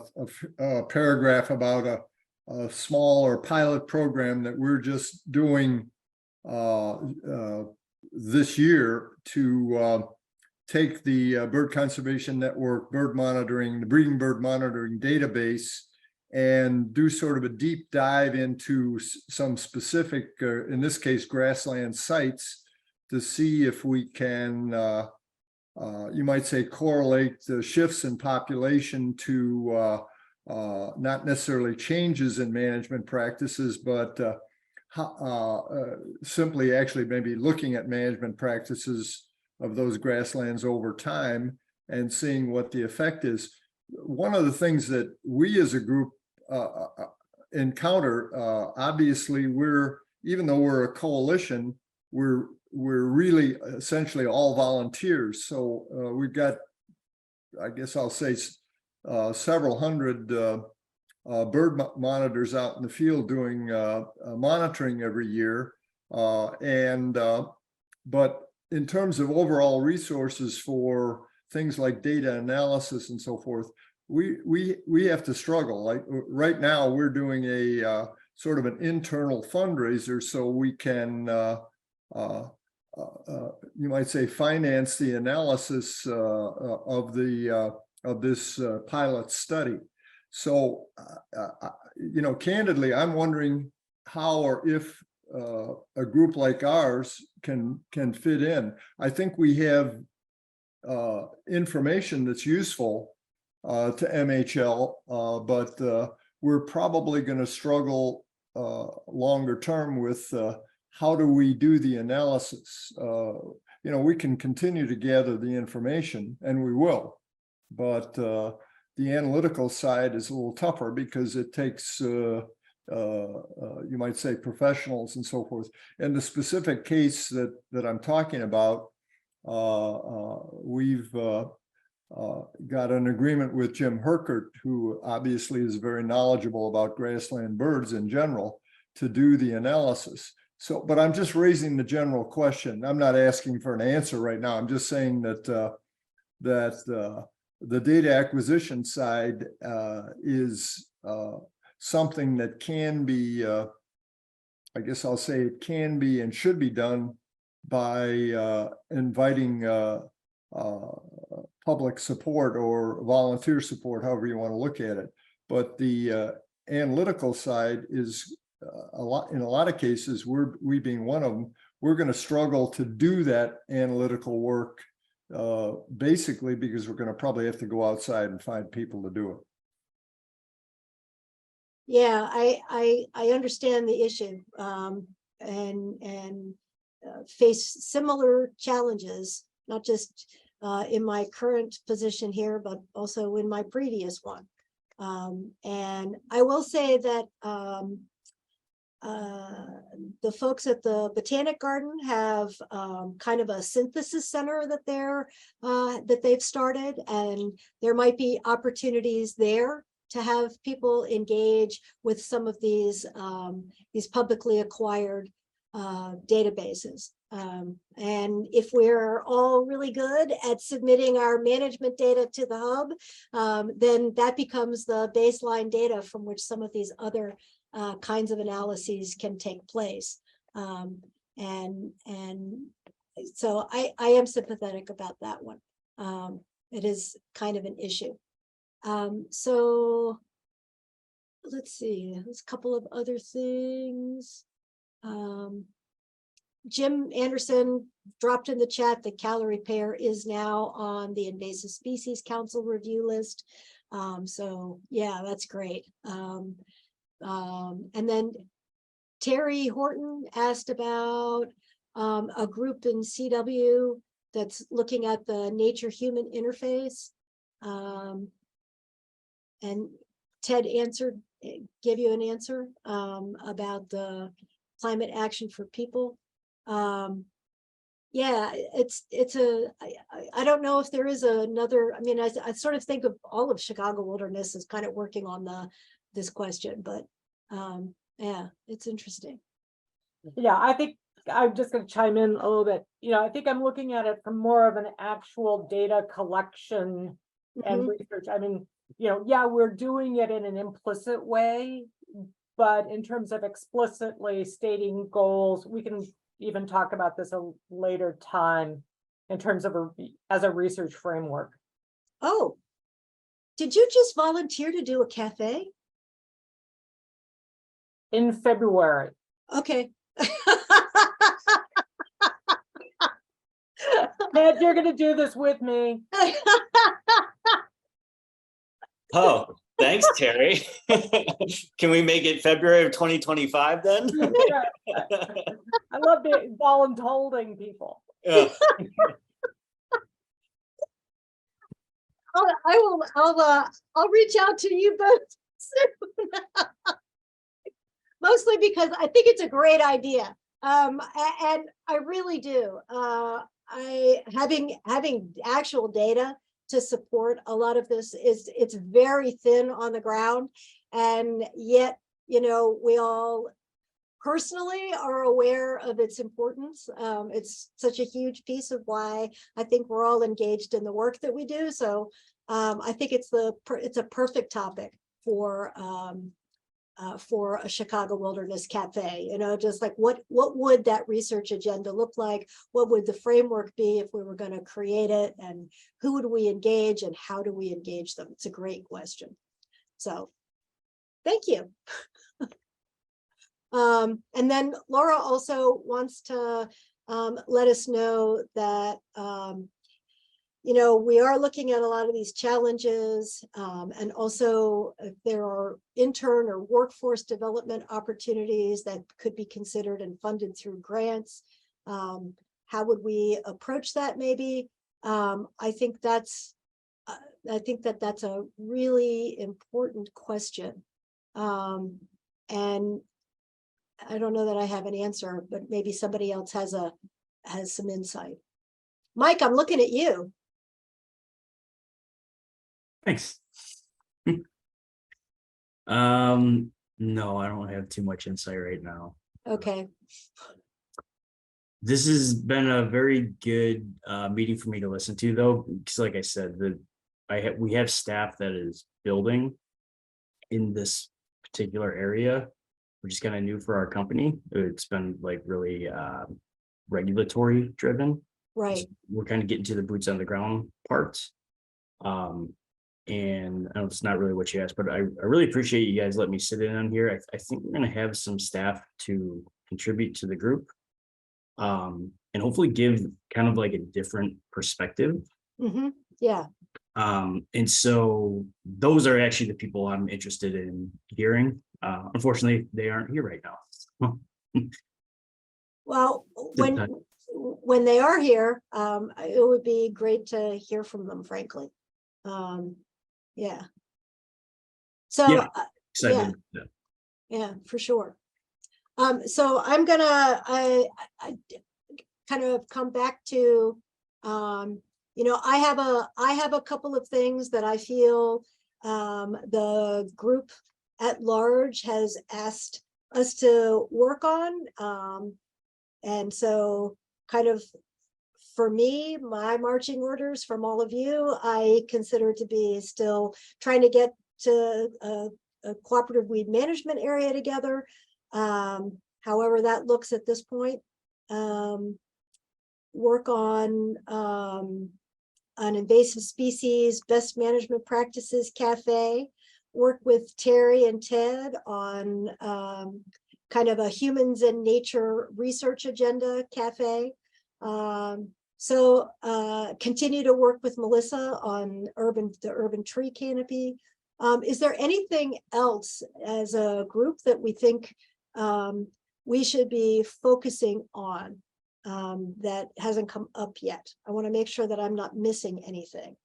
paragraph about a small or pilot program that we're just doing this year to take the Bird Conservation Network bird monitoring, the breeding bird monitoring database, and do sort of a deep dive into some specific, in this case, grassland sites, to see if we can, you might say, correlate the shifts in population to not necessarily changes in management practices, but simply actually maybe looking at management practices of those grasslands over time and seeing what the effect is. One of the things that we as a group encounter, obviously, even though we're a coalition, we're really essentially all volunteers. So we've got, I guess I'll say, several hundred bird monitors out in the field doing monitoring every year. But in terms of overall resources for things like data analysis and so forth, we have to struggle. Like right now, we're doing a sort of an internal fundraiser so we can, you might say, finance the analysis of this pilot study. So, you know, candidly, I'm wondering how or if a group like ours can fit in. I think we have information that's useful to MHL, but we're probably going to struggle longer term with how do we do the analysis. You know, we can continue to gather the information, and we will, but the analytical side is a little tougher because it takes you might say professionals and so forth. In the specific case that I'm talking about, we've got an agreement with Jim Herkert, who obviously is very knowledgeable about grassland birds in general, to do the analysis. So, but I'm just raising the general question. I'm not asking for an answer right now. I'm just saying that the data acquisition side is something that can be, I guess I'll say it can be and should be done by inviting public support or volunteer support, however you want to look at it. But the analytical side is in a lot of cases, we being one of them, we're going to struggle to do that analytical work, basically because we're going to probably have to go outside and find people to do it. Yeah, I understand the issue and face similar challenges, not just in my current position here, but also in my previous one. And I will say that the folks at the Botanic Garden have kind of a synthesis center that they've started, and there might be opportunities there to have people engage with some of these publicly acquired databases. And if we're all really good at submitting our management data to the hub, then that becomes the baseline data from which some of these other kinds of analyses can take place. And so I am sympathetic about that one. It is kind of an issue. So let's see, there's a couple of other things. Jim Anderson dropped in the chat that calorie pair is now on the Invasive Species Council review list. So yeah, that's great. And then Terry Horton asked about a group in CW that's looking at the nature-human interface. And Ted gave you an answer about the climate action for people. Yeah, I don't know if there is another, I mean, I sort of think of all of Chicago Wilderness as kind of working on this question, but yeah, it's interesting. Yeah, I think I'm just going to chime in a little bit. I think I'm looking at it from more of an actual data collection and research. I mean, yeah, we're doing it in an implicit way, but in terms of explicitly stating goals, we can even talk about this a later time in terms of as a research framework. Oh, did you just volunteer to do a cafe? In February. Okay. Ned, you're going to do this with me. Oh, thanks, Terry. Can we make it February of 2025 then? I love voluntolding people. Yeah. I'll reach out to you both soon. Mostly because I think it's a great idea. And I really do. Having actual data to support a lot of this it's very thin on the ground, and yet we all personally are aware of its importance. It's such a huge piece of why I think we're all engaged in the work that we do. So I think it's a perfect topic for a Chicago Wilderness Cafe, just like what would that research agenda look like? What would the framework be if we were going to create it? And who would we engage and how do we engage them? It's a great question. So thank you. And then Laura also wants to let us know that we are looking at a lot of these challenges, and also if there are intern or workforce development opportunities that could be considered and funded through grants. How would we approach that maybe? I think that's a really important question. And I don't know that I have an answer, but maybe somebody else has some insight. Mike, I'm looking at you. Thanks. No, I don't have too much insight right now. Okay. This has been a very good meeting for me to listen to, though, because like I said, we have staff that is building in this particular area, which is kind of new for our company. It's been like really regulatory driven. Right. So we're kind of getting to the boots on the ground parts. And I know it's not really what you asked, but I really appreciate you guys letting me sit in on here. I think we're going to have some staff to contribute to the group, and hopefully give kind of like a different perspective. Yeah. And so those are actually the people I'm interested in hearing. Unfortunately, they aren't here right now. Well, when they are here, it would be great to hear from them, frankly. Yeah. So Yeah, excited. yeah, for sure. So I'm gonna, I kind of come back to, you know, I have a couple of things that I feel the group at large has asked us to work on. And so kind of for me, my marching orders from all of you, I consider to be still trying to get to a cooperative weed management area together. However that looks at this point. Work on an invasive species best management practices cafe. Work with Terry and Ted on kind of a humans and nature research agenda cafe. So continue to work with Melissa on the urban tree canopy. Is there anything else as a group that we think we should be focusing on that hasn't come up yet? I want to make sure that I'm not missing anything.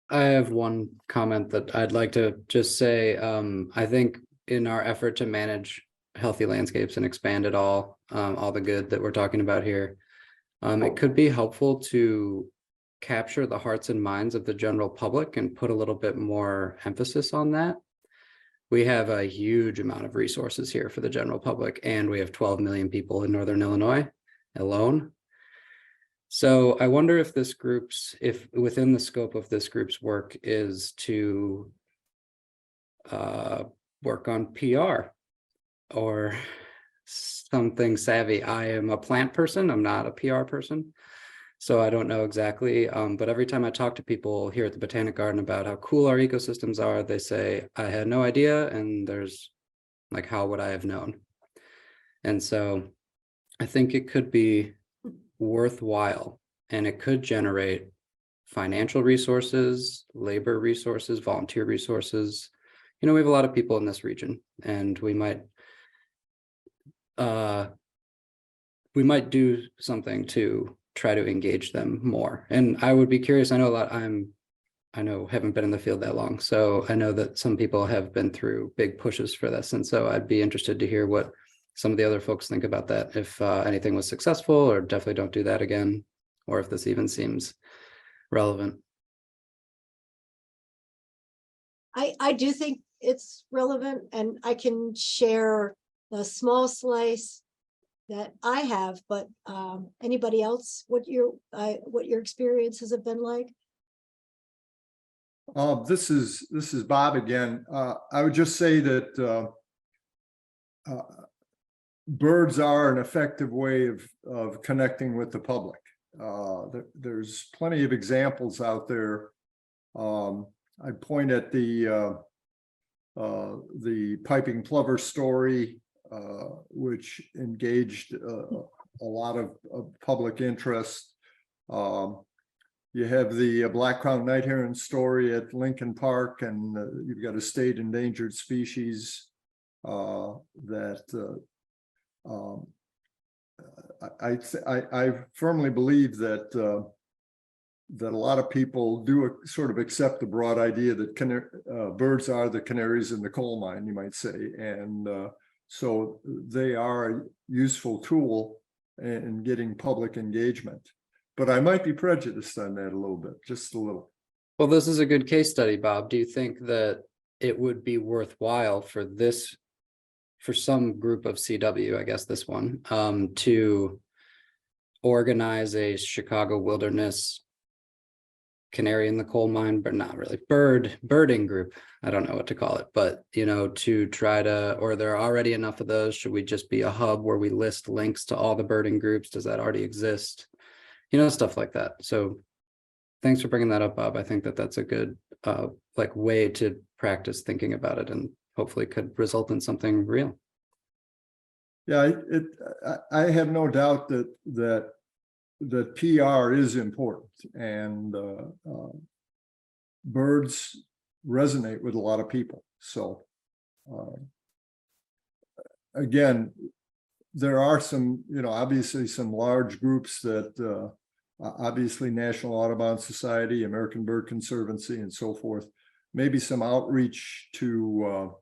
I have one comment that I'd like to just say. I think in our effort to manage healthy landscapes and expand it all the good that we're talking about here, it could be helpful to capture the hearts and minds of the general public and put a little bit more emphasis on that. We have a huge amount of resources here for the general public, and we have 12 million people in Northern Illinois alone. So I wonder if if within the scope of this group's work is to work on PR or something savvy. I am a plant person, I'm not a PR person. So I don't know exactly, but every time I talk to people here at the Botanic Garden about how cool our ecosystems are, they say, I had no idea, and there's like, how would I have known? And so I think it could be worthwhile, and it could generate financial resources, labor resources, volunteer resources. You know, we have a lot of people in this region, and we might do something to try to engage them more. And I would be curious, I know haven't been in the field that long, so I know that some people have been through big pushes for this. And so I'd be interested to hear what some of the other folks think about that, if anything was successful, or definitely don't do that again, or if this even seems relevant. I do think it's relevant, and I can share a small slice that I have, but anybody else, what your experiences have been like? This is Bob again. I would just say that birds are an effective way of connecting with the public. There's plenty of examples out there. I point at the piping plover story, which engaged a lot of public interest. You have the black-crowned night heron story at Lincoln Park, and you've got a state endangered species that I firmly believe that that a lot of people do sort of accept the broad idea that birds are the canaries in the coal mine, you might say, and so they are a useful tool in getting public engagement. But I might be prejudiced on that a little bit, just a little. Well, this is a good case study, Bob. Do you think that it would be worthwhile for some group of CW, I guess this one, to organize a Chicago wilderness canary in the coal mine, but not really birding group? I don't know what to call it, but you know, to try to, or there are already enough of those, should we just be a hub where we list links to all the birding groups? Does that already exist? You know, stuff like that. So thanks for bringing that up, Bob. I think that that's a good way to practice thinking about it, and hopefully could result in something real. Yeah, I have no doubt that PR is important, and birds resonate with a lot of people. So again, there are some, obviously some large groups that obviously National Audubon Society, American Bird Conservancy, and so forth. Maybe some outreach to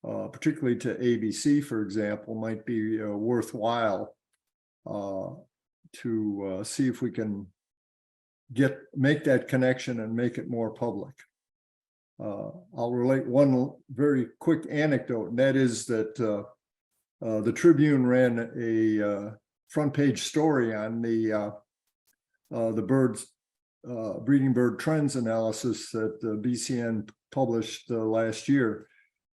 particularly to ABC, for example, might be worthwhile to see if we can make that connection and make it more public. I'll relate one very quick anecdote, and that is that the Tribune ran a front page story on the birds breeding bird trends analysis that BCN published last year.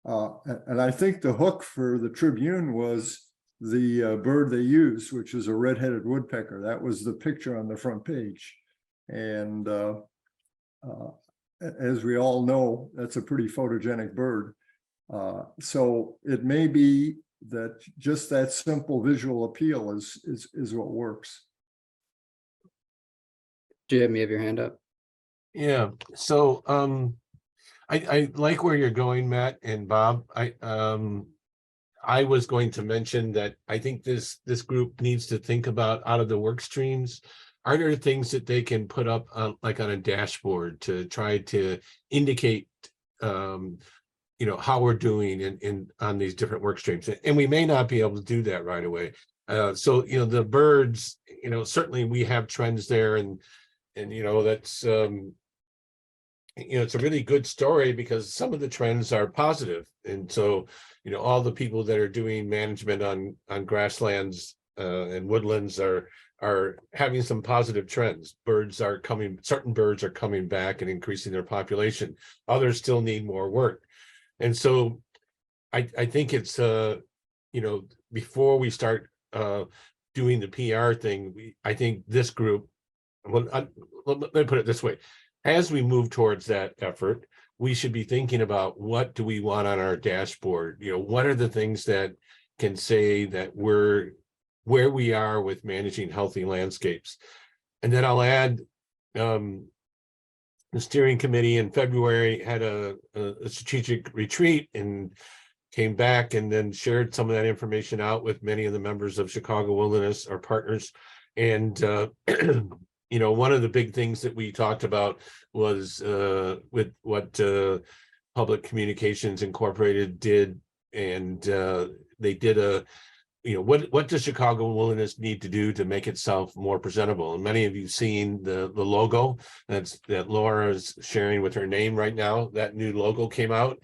And I think the hook for the Tribune was the bird they used, which is a red-headed woodpecker. That was the picture on the front page. And as we all know, that's a pretty photogenic bird. So it may be that just that simple visual appeal is what works. Jim, you have your hand up. Yeah, so I like where you're going, Matt and Bob. I was going to mention that I think this group needs to think about out of the work streams. Are there things that they can put up on, like on a dashboard to try to indicate how we're doing on these different work streams? And we may not be able to do that right away. So the birds, certainly we have trends there, and that's it's a really good story because some of the trends are positive. And so all the people that are doing management on grasslands and woodlands are having some positive trends. Certain birds are coming back and increasing their population. Others still need more work. And so I think it's before we start doing the PR thing, I think this group, let me put it this way. As we move towards that effort, we should be thinking about what do we want on our dashboard? What are the things that can say that we're where we are with managing healthy landscapes? And then I'll add, the steering committee in February had a strategic retreat and came back and then shared some of that information out with many of the members of Chicago Wilderness, our partners. And one of the big things that we talked about was with what Public Communications Incorporated did, and they did what does Chicago Wilderness need to do to make itself more presentable? And many of you seen the logo that Laura is sharing with her name right now. That new logo came out,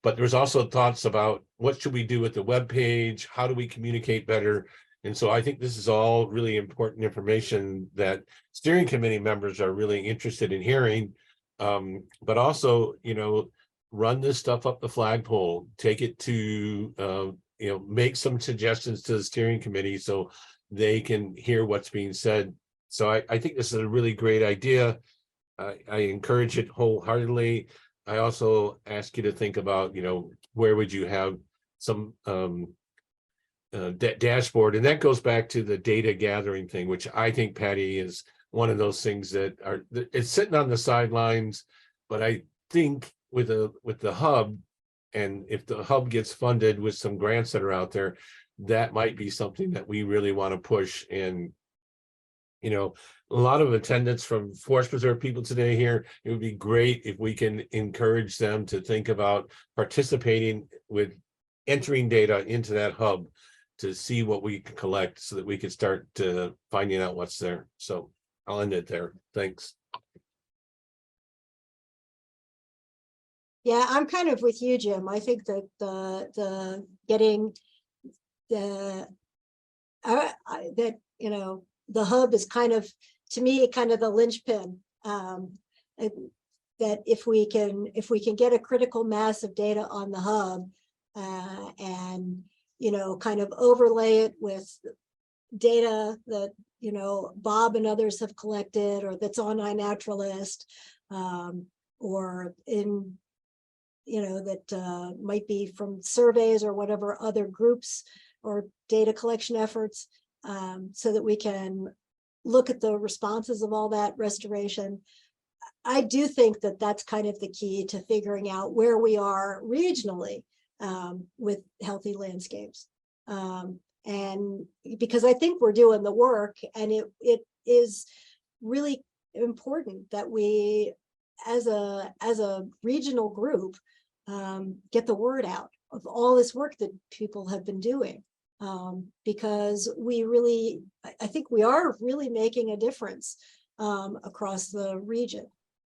but there's also thoughts about what should we do with the web page? How do we communicate better? And so I think this is all really important information that steering committee members are really interested in hearing. But also, run this stuff up the flagpole, take it to make some suggestions to the steering committee so they can hear what's being said. So I think this is a really great idea. I encourage it wholeheartedly. I also ask you to think about, where would you have some dashboard, and that goes back to the data gathering thing, which I think, Patty, is one of those things that it's sitting on the sidelines. But I think with the hub, and if the hub gets funded with some grants that are out there, that might be something that we really want to push. And a lot of attendance from Forest Preserve people today here. It would be great if we can encourage them to think about participating with entering data into that hub to see what we can collect so that we can start finding out what's there. So I'll end it there. Thanks. Yeah, I'm kind of with you, Jim. I think that the getting the the hub is kind of, to me, kind of the linchpin. That if we can get a critical mass of data on the hub, and kind of overlay it with data that Bob and others have collected, or that's on iNaturalist, or in that might be from surveys or whatever other groups or data collection efforts, so that we can look at the responses of all that restoration. I do think that that's kind of the key to figuring out where we are regionally with healthy landscapes. And because I think we're doing the work, and it is really important that we, as a regional group, get the word out of all this work that people have been doing. Because we really, I think we are really making a difference across the region.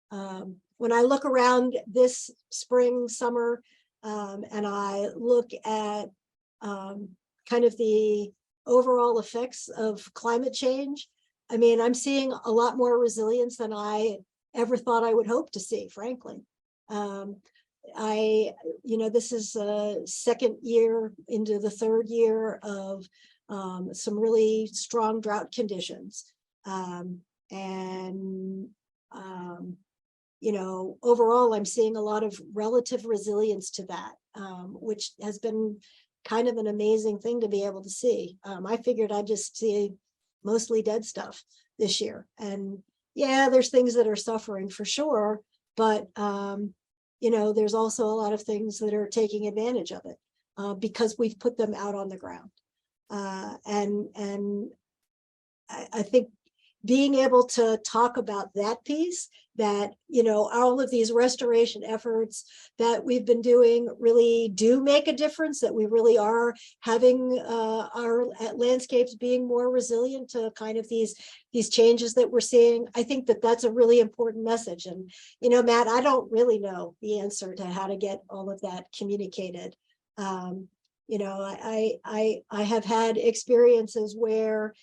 When I look around this spring, summer, and I look at kind of the overall effects of climate change, I mean, I'm seeing a lot more resilience than I ever thought I would hope to see, frankly. This is a second year into the third year of some really strong drought conditions. Overall, I'm seeing a lot of relative resilience to that, which has been kind of an amazing thing to be able to see. I figured I'd just see mostly dead stuff this year. And yeah, there's things that are suffering for sure, but there's also a lot of things that are taking advantage of it because we've put them out on the ground. And I think being able to talk about that piece, that, all of these restoration efforts that we've been doing really do make a difference, that we really are having our landscapes being more resilient to kind of these changes that we're seeing. I think that that's a really important message. And, Matt, I don't really know the answer to how to get all of that communicated. I have had experiences where,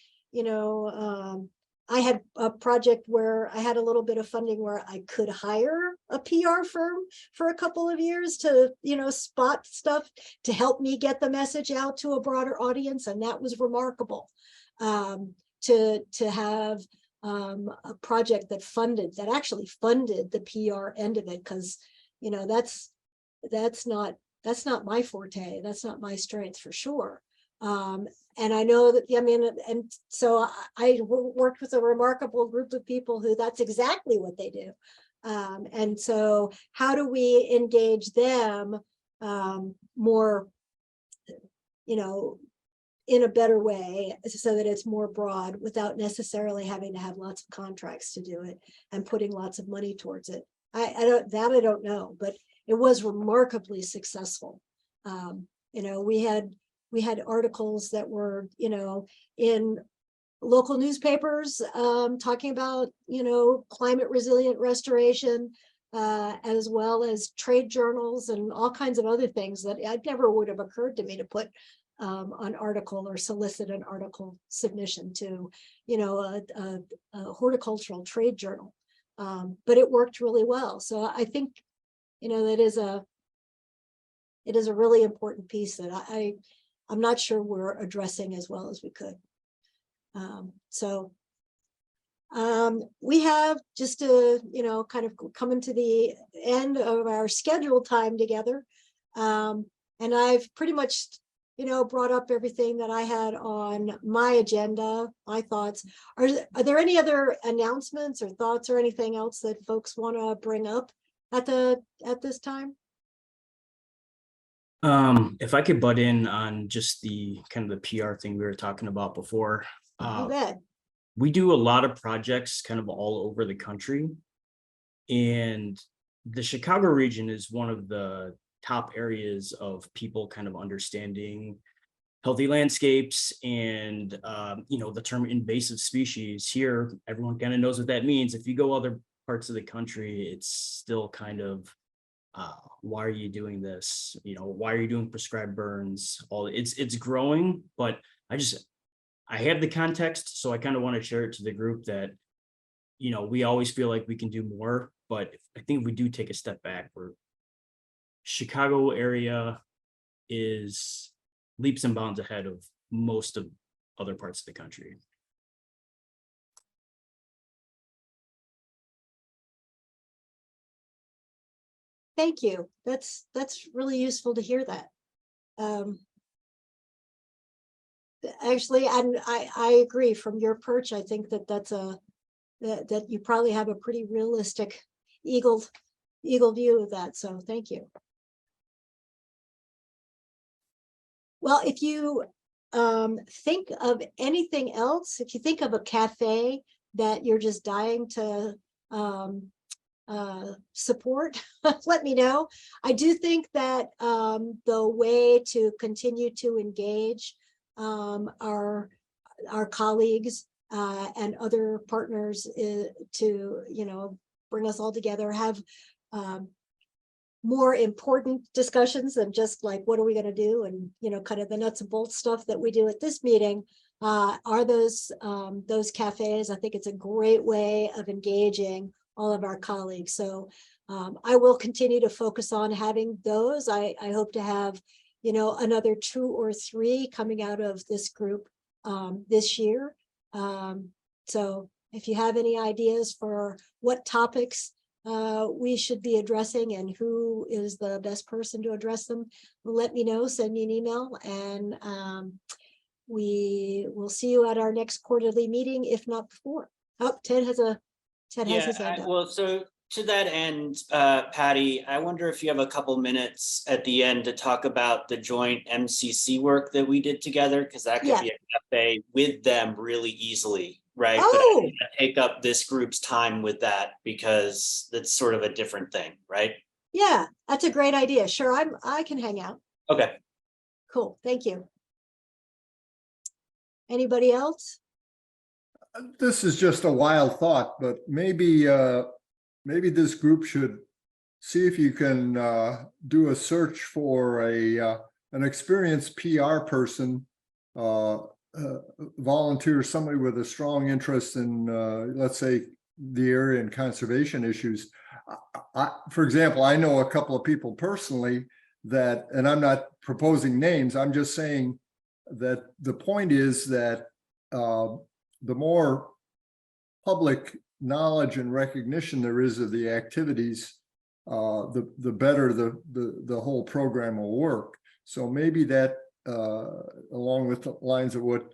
I had a project where I had a little bit of funding where I could hire a PR firm for a couple of years to, spot stuff to help me get the message out to a broader audience. And that was remarkable to have a project that actually funded the PR end of it. Cause that's not my forte. That's not my strength for sure. And I know that, and so I worked with a remarkable group of people who that's exactly what they do. And so how do we engage them more, in a better way so that it's more broad without necessarily having to have lots of contracts to do it and putting lots of money towards it. I don't know, but it was remarkably successful. We had articles that were, in local newspapers talking about, climate resilient restoration, as well as trade journals and all kinds of other things that I never would have occurred to me to put an article or solicit an article submission to, a horticultural trade journal. But it worked really well. So I think, it is a really important piece that I'm not sure we're addressing as well as we could. We have just to, kind of coming to the end of our scheduled time together. And I've pretty much, brought up everything that I had on my agenda, my thoughts. Are there any other announcements or thoughts or anything else that folks want to bring up at this time? If I could butt in on just the kind of the PR thing we were talking about before. You bet. We do a lot of projects kind of all over the country. And the Chicago region is one of the top areas of people kind of understanding healthy landscapes and, the term invasive species here. Everyone kind of knows what that means. If you go other parts of the country, it's still kind of, why are you doing this? Why are you doing prescribed burns? It's growing, but I have the context, so I kind of want to share it to the group that, we always feel like we can do more, but I think if we do take a step back, Chicago area is leaps and bounds ahead of most of other parts of the country. Thank you. That's really useful to hear that. Actually, and I agree from your perch. I think that you probably have a pretty realistic eagle view of that. So thank you. Well, if you think of anything else. If you think of a cafe that you're just dying to support, let me know. I do think that the way to continue to engage our colleagues and other partners to, you know, bring us all together, have more important discussions than just like, what are we going to do? And, you know, kind of the nuts and bolts stuff that we do at this meeting are those cafes. I think it's a great way of engaging all of our colleagues. So I will continue to focus on having those. I hope to have, you know, another 2 or 3 coming out of this group this year. So if you have any ideas for what topics we should be addressing and who is the best person to address them, let me know, send me an email, and we will see you at our next quarterly meeting, if not before. Oh, Ted has his hand up. Well, so to that end, Patty, I wonder if you have a couple minutes at the end to talk about the joint MCC work that we did together, because that could be a cafe with them really easily, right? But I don't want to take up this group's time with that because that's sort of a different thing, right? Yeah, that's a great idea. Sure, I can hang out. Okay. Cool, thank you. Anybody else? This is just a wild thought, but maybe this group should see if you can do a search for an experienced PR person, volunteer, somebody with a strong interest in, let's say, the area and conservation issues. For example, I know a couple of people personally that, and I'm not proposing names, I'm just saying that the point is that the more public knowledge and recognition there is of the activities, the better the whole program will work. So maybe that, along with the lines of what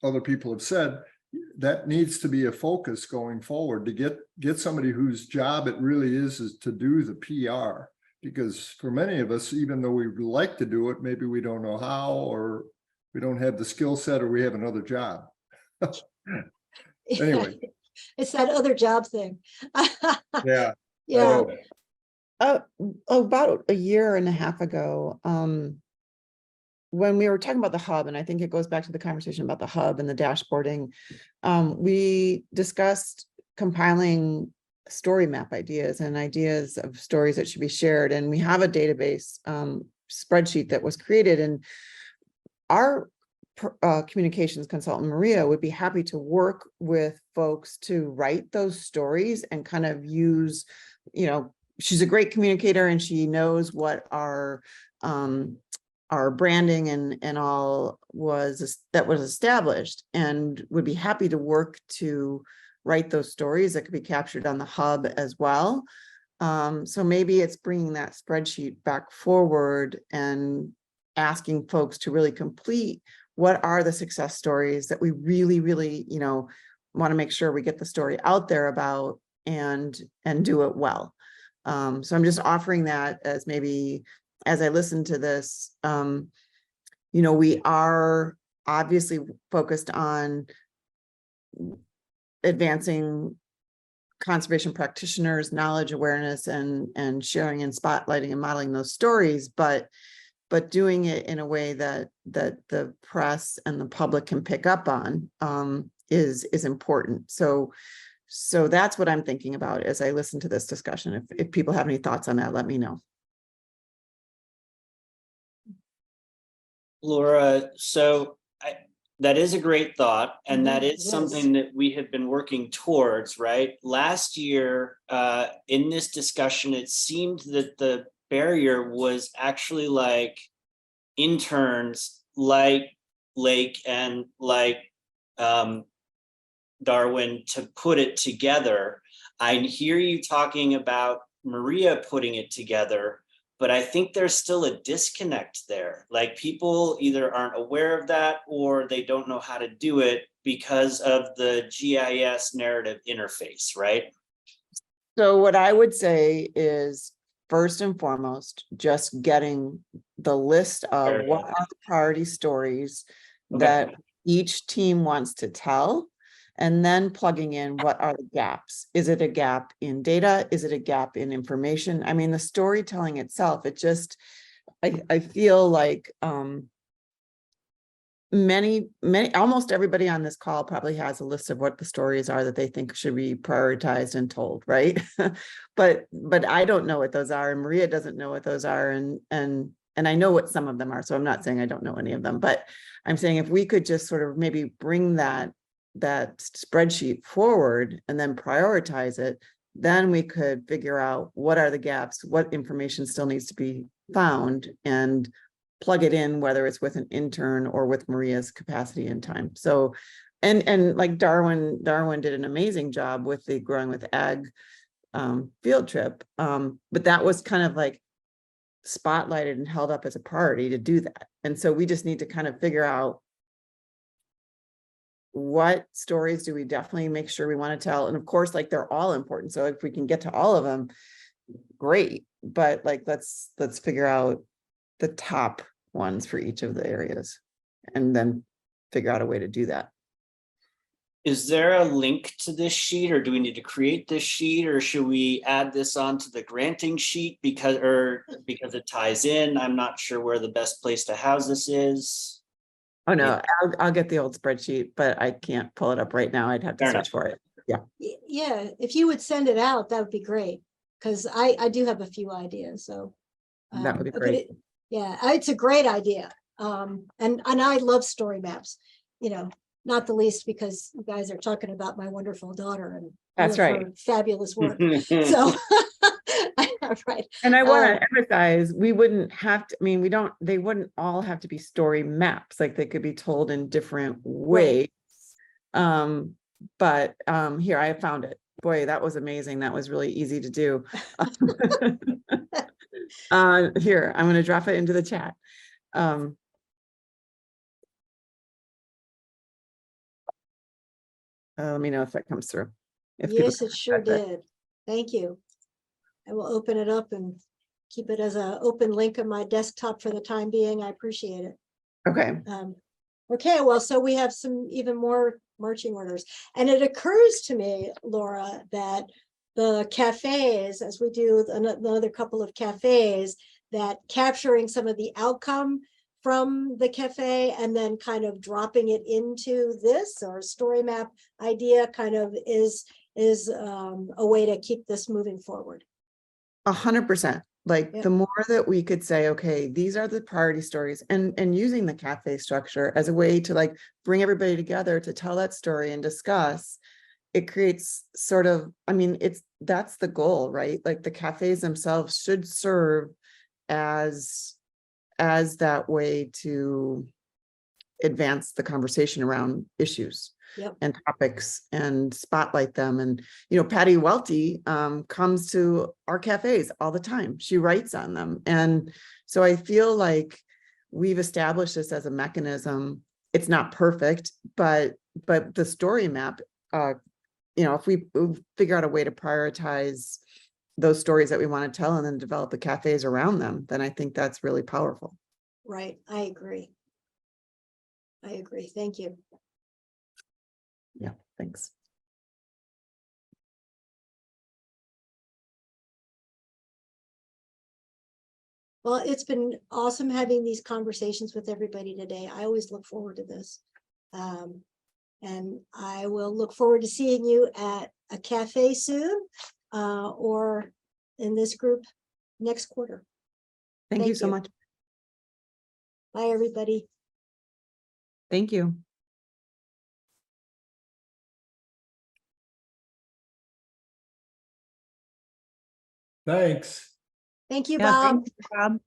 other people have said, that needs to be a focus going forward, to get somebody whose job it really is to do the PR. Because for many of us, even though we like to do it, maybe we don't know how, or we don't have the skill set, or we have another job. Anyway. It's that other job thing. Yeah. Yeah. About a year and a half ago, when we were talking about the hub, and I think it goes back to the conversation about the hub and the dashboarding, we discussed compiling story map ideas and ideas of stories that should be shared. And we have a database spreadsheet that was created, and our communications consultant, Maria, would be happy to work with folks to write those stories and kind of use, you know, she's a great communicator and she knows what our branding and all was established, and would be happy to work to write those stories that could be captured on the hub as well. So maybe it's bringing that spreadsheet back forward and asking folks to really complete what are the success stories that we really, you know, want to make sure we get the story out there about and do it well. So I'm just offering that as maybe, as I listen to this, you know, we are obviously focused on advancing conservation practitioners' knowledge, awareness, and sharing and spotlighting and modeling those stories, but doing it in a way that the press and the public can pick up on is important. So that's what I'm thinking about as I listen to this discussion. If people have any thoughts on that, let me know. Laura, so that is a great thought, and that is something that we have been working towards, right? Last year, in this discussion, it seemed that the barrier was actually like interns like Lake and like Darwin to put it together. I hear you talking about Maria putting it together, but I think there's still a disconnect there. Like, people either aren't aware of that or they don't know how to do it because of the GIS narrative interface, right? So what I would say is first and foremost, just getting the list of what are the priority stories that each team wants to tell, and then plugging in what are the gaps. Is it a gap in data? Is it a gap in information? I mean, the storytelling itself, it just, I feel like almost everybody on this call probably has a list of what the stories are that they think should be prioritized and told, right? but I don't know what those are, and Maria doesn't know what those are, and I know what some of them are, so I'm not saying I don't know any of them, but I'm saying if we could just sort of maybe bring that spreadsheet forward and then prioritize it, then we could figure out what are the gaps, what information still needs to be found, and plug it in, whether it's with an intern or with Maria's capacity and time. So, and like Darwin did an amazing job with the Growing with Ag field trip. But that was kind of like spotlighted and held up as a priority to do that. And so we just need to kind of figure out what stories do we definitely make sure we want to tell. And of course, like they're all important. So if we can get to all of them, great. But like, let's figure out the top ones for each of the areas and then figure out a way to do that. Is there a link to this sheet, or do we need to create this sheet, or should we add this onto the granting sheet because it ties in? I'm not sure where the best place to house this is. Oh no, I'll get the old spreadsheet, but I can't pull it up right now. I'd have to search for it. Yeah. Yeah, if you would send it out, that would be great, because I do have a few ideas, so. That would be great. Yeah, it's a great idea. And I love story maps, not the least because you guys are talking about my wonderful daughter and that's right, fabulous work. So right. And I want to emphasize, we wouldn't have to, I mean, they wouldn't all have to be story maps, like they could be told in different ways. Right. But here, I found it. Boy, that was amazing. That was really easy to do. Here, I'm going to drop it into the chat. Let me know if that comes through. Yes, it sure did. Thank you. I will open it up and keep it as an open link on my desktop for the time being. I appreciate it. Okay. Okay, well, so we have some even more marching orders. And it occurs to me, Laura, that the cafes, as we do another couple of cafes, that capturing some of the outcome from the cafe and then kind of dropping it into this or story map idea kind of is a way to keep this moving forward. 100%. Like the more that we could say, okay, these are the priority stories, and using the cafe structure as a way to like bring everybody together to tell that story and discuss, it creates sort of, I mean, that's the goal, right? Like the cafes themselves should serve as that way to advance the conversation around issues and topics and spotlight them. And, Patty Welty comes to our cafes all the time. She writes on them. And so I feel like we've established this as a mechanism. It's not perfect, but the story map, if we figure out a way to prioritize those stories that we want to tell and then develop the cafes around them, then I think that's really powerful. Right. I agree. Thank you. Yeah, thanks. Well, it's been awesome having these conversations with everybody today. I always look forward to this. And I will look forward to seeing you at a cafe soon or in this group next quarter. Thank you so much. Bye, everybody. Thank you. Thanks. Thank you, Yeah, Bob. thank you, Bob.